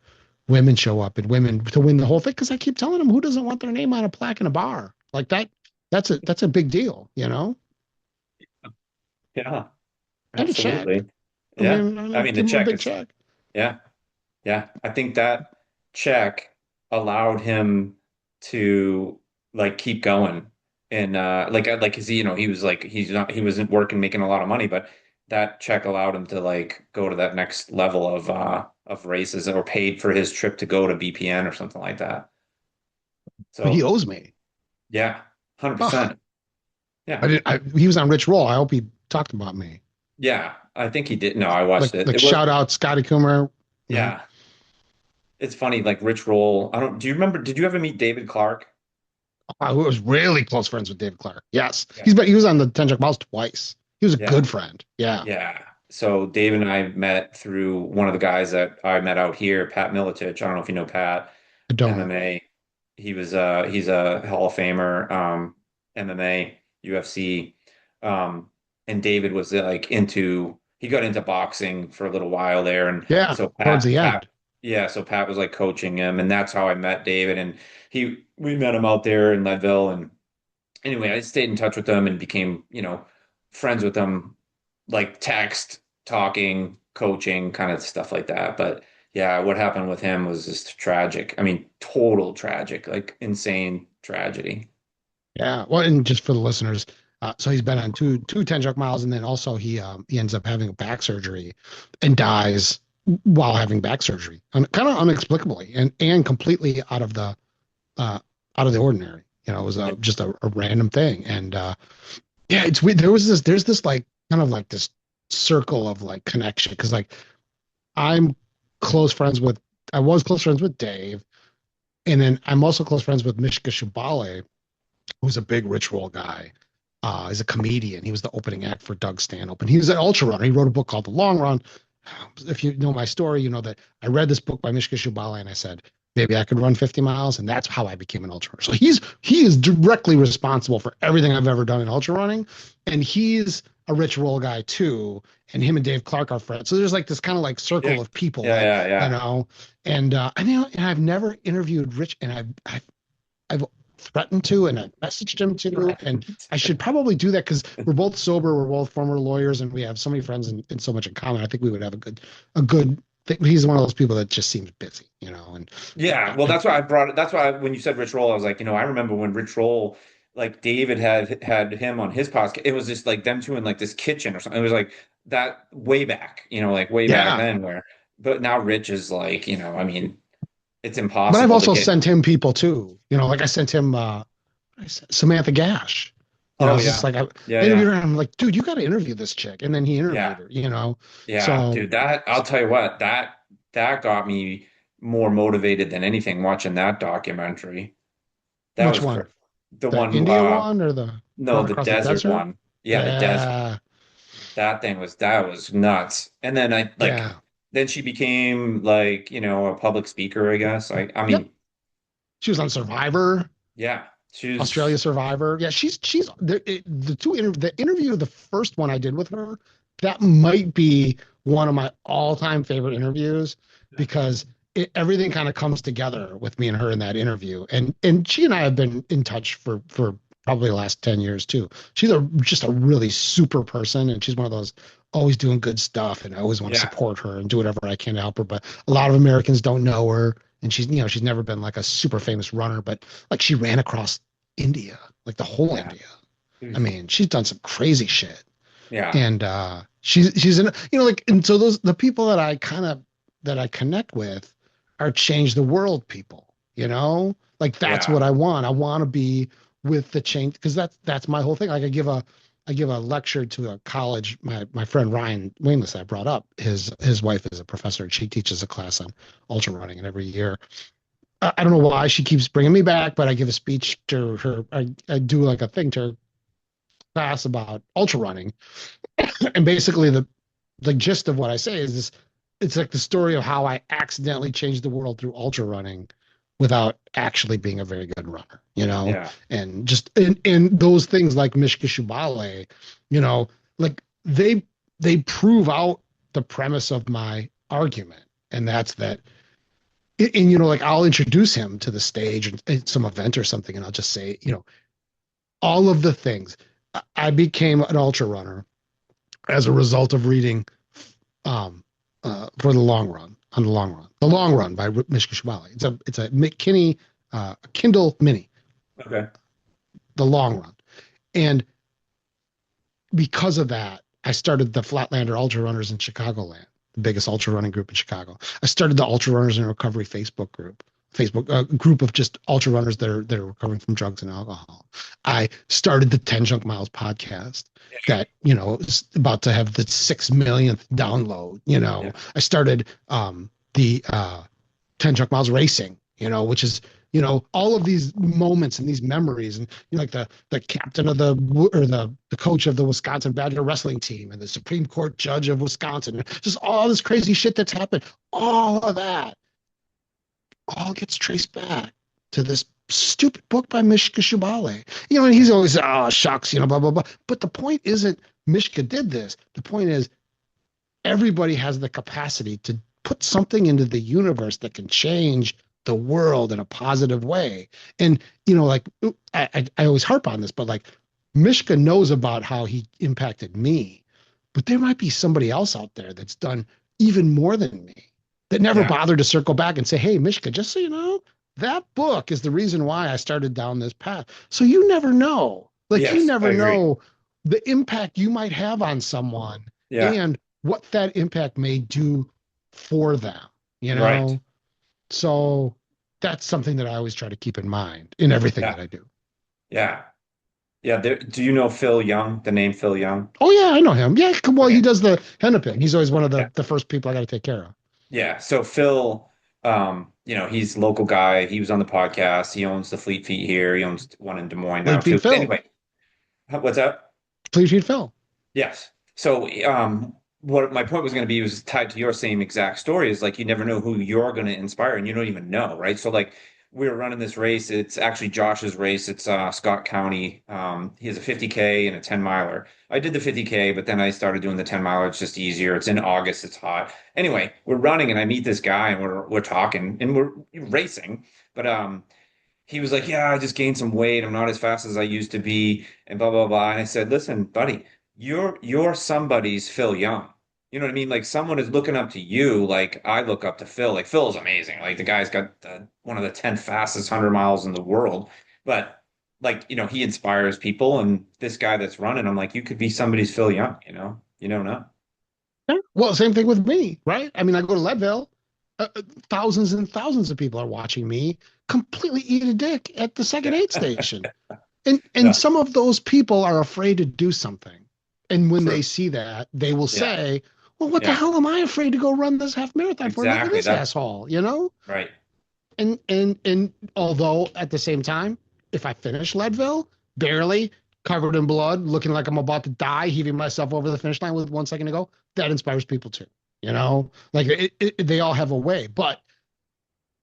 women show up and women to win the whole thing. Because I keep telling them, who doesn't want their name on a plaque in a bar like that? That's a big deal, Yeah, and a check. absolutely. I Yeah. mean, I mean, the give them a check big is, check. yeah. Yeah. I think that check allowed him to like keep going. And like, 'cause he was like, he wasn't working, making a lot of money, but that check allowed him to like go to that next level of races or paid for his trip to go to BPN or something like that. He So owes me. yeah, Oh, 100%. Yeah. he was on Rich Roll. I hope he talked about me. Yeah, I think he did. No, I watched it. Like It was, shout out Scotty Kummer. yeah. It's funny, like Rich Roll. Do you remember, did you ever meet David Clark? I was really close friends with David Clark. Yes, Yeah. he was on the 10 Miles twice. He was a Yeah. good friend. Yeah, Yeah. So David and I met through one of the guys that I met out here, Pat Miletich. I don't know if you know Pat, I don't. MMA. He's a Hall of Famer, MMA, UFC. And David was like he got into boxing for a little while there. And Yeah, so towards the Pat, end. yeah, so Pat was like coaching him, and that's how I met David. And we met him out there in Leadville. And anyway, I stayed in touch with them and became, friends with them, like text, talking, coaching, kind of stuff like that. But yeah, what happened with him was just tragic. I mean, total tragic, like insane tragedy. Yeah. Well, and just for the listeners, so he's been on two 10 Miles, and then also he ends up having a back surgery and dies while having back surgery, kind of inexplicably and completely uh, out of the ordinary. It was Yeah. just a random thing, and yeah, it's weird. There's this like kind of like this circle of like connection because like I'm close friends with I was close friends with Dave, and then I'm also close friends with Mishka Shubaly, who's a big Rich Roll guy. He's a comedian. He was the opening act for Doug Stanhope, and he was an ultra runner. He wrote a book called The Long Run. If you know my story, you know that I read this book by Mishka Shubaly, and I said maybe I could run 50 miles, and that's how I became an ultra runner. So he is directly responsible for everything I've ever done in ultra running, and he's a Rich Roll guy too. And him and Dave Clark are friends. So there's like this kind of like Yeah. circle of people Yeah. that Yeah. you Yeah. know. And and I've never interviewed Rich, and I've threatened to, and I messaged him to, and I should probably do that because we're both sober, we're both former lawyers, and we have so many friends and so much in common. I think we would have a good thing. He's one of those people that just seems busy, and Yeah, well, that's why I brought it. That's why when you said Rich Roll, I was like, I remember when Rich Roll, like David had him on his podcast. It was just like them two in like this kitchen or something. It was like that way back, like way back yeah. then. But now Rich is like, I mean, it's But I've impossible to also get. sent him people too. Like I sent him Samantha Gash. Oh It's just yeah. like Yeah, I interviewed yeah. her and I'm like, dude, you got to interview this chick. And then he interviewed Yeah. her. Yeah, So dude, that I'll tell you what, that got me more motivated than anything watching that documentary. That which was cr one? the The one India one or the no, run the across the desert desert? one. Yeah, the desert. Yeah. That was nuts. And then I like Yeah. then she became like, a public speaker, I guess. I Yep. mean, She was on Survivor. yeah, Australia she's Survivor. Yeah, she's the interview, the first one I did with her, that might be one of my all-time favorite interviews because everything kind of comes together with me and her in that interview. And she and I have been in touch for probably the last 10 years too. She's just a really super person, and she's one of those always doing good stuff, and I always want to yeah, support her and do whatever I can to help her. But a lot of Americans don't know her, and she's never been like a super famous runner, but like she ran across India, like the whole yeah. India. I mean, she's done some crazy shit. Yeah. And she's in, like, and so those the people that I connect with are change the world people. Like that's Yeah. what I want. I want to be with the change because that's my whole thing. Like I give a lecture to a college. My friend Ryan Weymouth I brought up. His wife is a professor and she teaches a class on ultra running, and every year I don't know why she keeps bringing me back, but I give a speech to her. I do like a thing to her class about ultra running, and basically the gist of what I say is this: it's like the story of how I accidentally changed the world through ultra running without actually being a very good runner. Yeah. And just in those things like Mishka Shubale, like they prove out the premise of my argument, and that's that. And like I'll introduce him to the stage at some event or something, and I'll just say, all of the things. I became an ultra runner as a result of reading for the long run on the long run. The Long Run by Mishka Shubaly. It's a McKinney Kindle Mini, Okay. The Long Run. And because of that, I started the Flatlander Ultrarunners in Chicagoland, the biggest ultra running group in Chicago. I started the Ultra Runners in Recovery Facebook group of just ultra runners that are recovering from drugs and alcohol. I started the 10 Junk Miles podcast that is about to have the 6 millionth download. Yeah. I started the 10 Junk Miles Racing, which is all of these moments and these memories, and like the captain of the coach of the Wisconsin Badger wrestling team and the Supreme Court judge of Wisconsin, just all this crazy shit that's happened. All of that all gets traced back to this stupid book by Mishka Shubaly. And he's always, oh, shucks, blah, blah, blah. But the point isn't Mishka did this. The point is everybody has the capacity to put something into the universe that can change the world in a positive way. And, like I always harp on this, but like Mishka knows about how he impacted me, but there might be somebody else out there that's done even more than me that never Yeah. bothered to circle back and say, hey, Mishka, just so you know, that book is the reason why I started down this path. So you never know. Like you Yes, I never agree. know the impact you might have on someone Yeah. and what that impact may do for them, you Right. know? So that's something that I always try to keep in mind in everything Yeah. that I do. Yeah. Yeah. Do you know Phil Young, the name Phil Young? Oh yeah, I know him. Yeah, well, he Okay. does the hennepin. He's always one of Yeah. the first people I got to take care of. Yeah. So Phil, he's a local guy. He was on the podcast. He owns the Fleet Feet here. He owns one in Des Moines now Fleet Feet too. But Phil. anyway, what's that? Fleet Feet Phil. Yes. So, what my point was going to be was tied to your same exact story is like you never know who you're going to inspire and you don't even know, right? So, like, we were running this race. It's actually Josh's race. It's Scott County. He has a 50K and a 10 miler. I did the 50K, but then I started doing the 10 miler. It's just easier. It's in August. It's hot. Anyway, we're running and I meet this guy and we're talking and we're racing. But he was like, "Yeah, I just gained some weight. I'm not as fast as I used to be, and blah blah blah." And I said, "Listen, buddy, you're somebody's Phil Young. You know what I mean? Like someone is looking up to you, like I look up to Phil. Like Phil's amazing. Like the guy's got one of the 10 fastest 100 miles in the world. But like, he inspires people. And this guy that's running, I'm like, you could be somebody's Phil Young, You don't know. Yeah. Well, same thing with me, right? I mean, I go to Leadville. Thousands and thousands of people are watching me completely eat a dick at the second aid station. And Yeah. some of those people are afraid to do something. And when they True. see that, they will Yeah. say, well, what the Yeah. hell am I afraid to go run this half marathon for? Look at Exactly. this That's asshole, you know? right. And although at the same time, if I finish Leadville, barely covered in blood, looking like I'm about to die, heaving myself over the finish line with 1 second to go, that inspires people too. You know, like they all have a way. But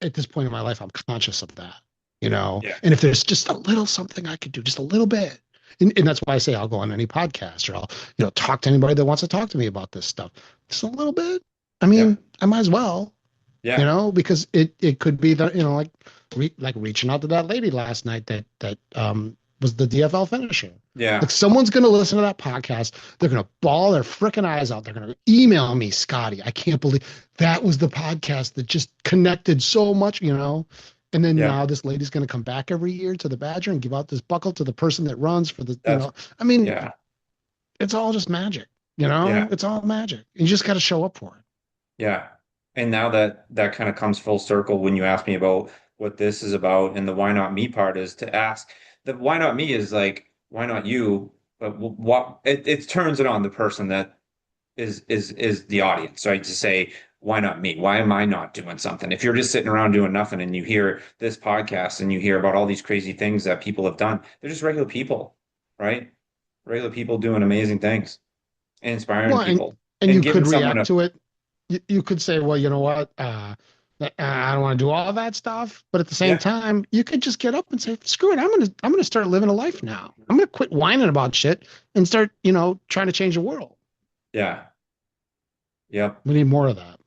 at this point in my life, I'm conscious of that, you know. Yeah. And if there's just a little something I could do, just a little bit, and that's why I say I'll go on any podcast or I'll, talk to anybody that wants to talk to me about this stuff. Just a little bit. I Yeah. mean, I might as well, Yeah. because it could be the, like like reaching out to that lady last night that was the DFL finisher. Yeah. Like someone's going to listen to that podcast. They're going to bawl their freaking eyes out. They're going to email me, Scotty. I can't believe that was the podcast that just connected so much. And then Yeah. now this lady's going to come back every year to the Badger and give out this buckle to the person that runs for the, That's I mean, yeah. it's all just magic. Yeah. It's all magic. You just got to show up for it. Yeah. And now that kind of comes full circle when you ask me about what this is about, and the why not me part is to ask the why not me is like, why not you? But what it turns it on the person that is the audience, right? To say, why not me? Why am I not doing something? If you're just sitting around doing nothing and you hear this podcast and you hear about all these crazy things that people have done, they're just regular people, right? Regular people doing amazing things, and inspiring Well, and people, and and you giving could someone react a to it. You could say, well, you know what? I don't want to do all that stuff, but at the same yeah, time, you could just get up and say, screw it. I'm gonna start living a life now. I'm gonna quit whining about shit and start, trying to change the world. yeah, yep. We need more of that.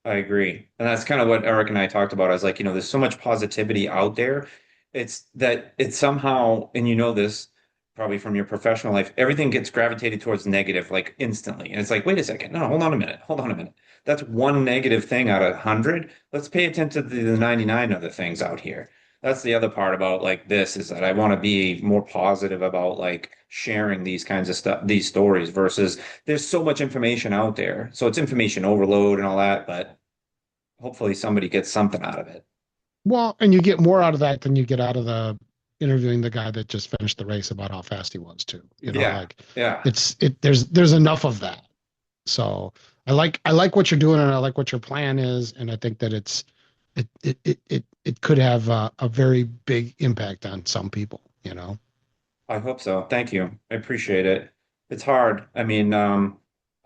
I agree. And that's kind of what Eric and I talked about. I was like, there's so much positivity out there. It's that it's somehow, and you know this probably from your professional life, everything gets gravitated towards negative like instantly. And it's like, wait a second. No, hold on a minute. Hold on a minute. That's one negative thing out of 100. Let's pay attention to the 99 other things out here. That's the other part about like this is that I want to be more positive about like sharing these kinds of stuff, these stories versus there's so much information out there. So it's information overload and all that, but hopefully somebody gets something out of it. Well, and you get more out of that than you get out of the interviewing the guy that just finished the race about how fast he was too. Yeah. Like Yeah. there's enough of that. So I like what you're doing and I like what your plan is, and I think that it could have a very big impact on some people. I hope so. Thank you. I appreciate it. It's hard. I mean,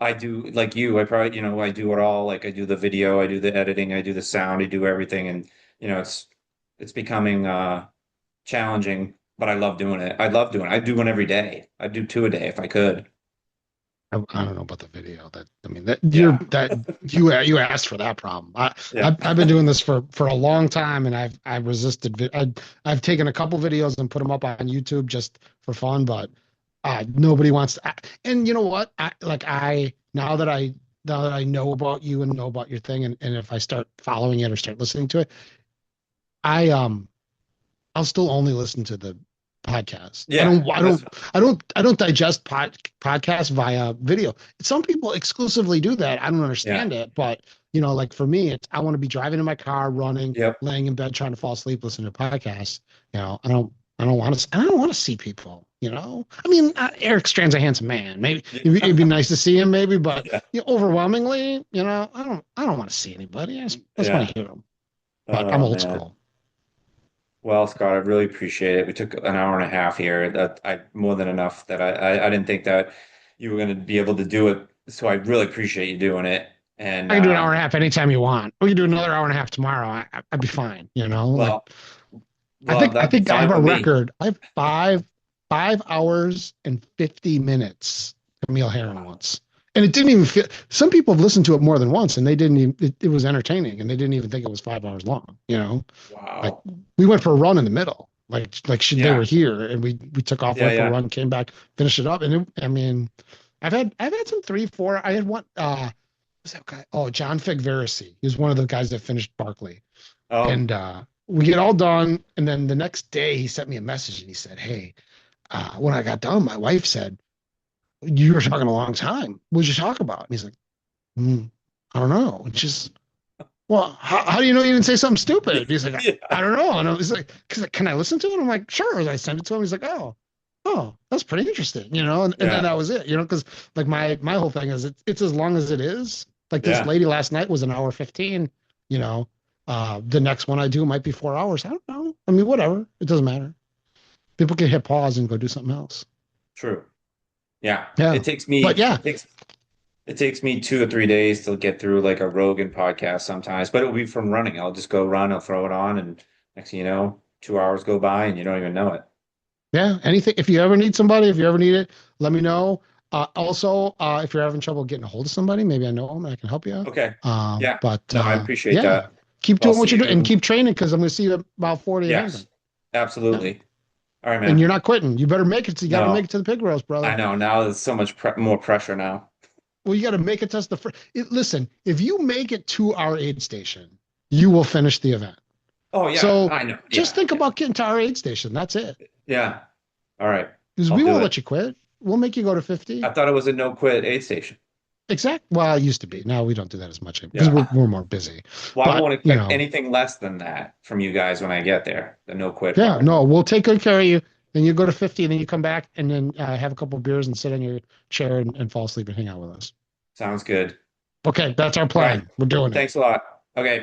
I do like you, I probably, I do it all. Like I do the video, I do the editing, I do the sound, I do everything. And, it's becoming challenging, but I love doing it. I love doing it. I do one every day. I do two a day if I could. I don't know about the video. That I mean Yeah. that you asked for that problem. Yeah. I've been doing this for a long time, and I've resisted. I've taken a couple videos and put them up on YouTube just for fun, but nobody wants to. And you know what? Now that I know about you and know about your thing, and if I start following it or start listening to it, I I'll still only listen to the podcast. I Yeah. don't I That's don't I don't digest podcasts via video. Some people exclusively do that. I don't yeah. understand it, but like for me, it's I want to be driving in my car, running, Yep. laying in bed, trying to fall asleep, listening to podcasts. I don't want to see people. I mean, Eric Strand's a handsome man. Maybe it'd be nice to see him, maybe, but Yeah. overwhelmingly, I don't want to see anybody. I just want Yeah. to hear them. But I'm Oh old man. school. Well, Scott, I really appreciate it. We took an hour and a half here. That I more than enough that I didn't think that you were going to be able to do it. So I really appreciate you doing it. And I can do an hour and a half anytime you want. We can do another hour and a half tomorrow. I'd be fine. Like well, I well, think I that'd be think I have fine a with me. record. I have 5 hours and 50 minutes. Camille Herron Wow. once, and it didn't even feel. Some people have listened to it more than once, and they didn't even. It was entertaining, and they didn't even think it was 5 hours long. Like Wow. we went for a run in the middle. They were Yeah. here, and we took off, Yeah. went for a Yeah. run, came back, finished it up, and I mean, I've had some 3, 4. I had one. What's that guy? Oh, John Figverisi. He was one of the guys that finished Barkley. Oh, And we get all done. And then the next day he sent me a message and he said, hey, when I got done, my wife said, you were talking a long time. What did you talk about? And he's like, I don't know. It's just, well, how do you know you didn't say something stupid? He's like, Yeah. I don't know. And I was like, can I listen to it? I'm like, sure. And I sent it to him. He's like, oh, that's pretty interesting, and then Yeah. that was it, because like my whole thing is it's as long as it is. Like this Yeah. lady last night was an hour 15, you know. The next one I do might be 4 hours. I don't know. I mean, whatever. It doesn't matter. People can hit pause and go do something else. True. Yeah. Yeah. It takes me But yeah, it takes me 2 or 3 days to get through like a Rogan podcast sometimes, but it'll be from running. I'll just go run, I'll throw it on, and next thing you know, 2 hours go by and you don't even know it. yeah. Anything, if you ever need somebody, if you ever need it, let me know. Also, if you're having trouble getting a hold of somebody, maybe I know them and I can help you out. Okay. Yeah. But No, I appreciate yeah, that. keep I'll doing what see you're doing and you. keep training because I'm going to see you about 40 at Yes. Hampton. Yeah. Absolutely. All right, And man. you're not quitting. You better make it. You got to make No, it to the pig roast, I brother. know. Now there's so much more pressure now. Well, you got to make it to the first. Listen, if you make it to our aid station, you will finish the event. Oh yeah, So I know. just Yeah, think yeah, about getting to our aid station. That's it. yeah. All right. Because I'll we do won't it. let you quit. We'll make you go to I 50. thought it was a no quit aid station. Exact. Well, it used to be. Now we don't do that as much because Yeah. we're more busy. Well, I But won't expect anything less than that from you guys when I get there. The no quit yeah, part. no, we'll take good care of you. Then you go to 50, and then you come back and then have a couple of beers and sit in your chair and fall asleep and hang out with us. Sounds good. Okay, that's our All right. plan. We're doing it. Thanks a lot. Okay.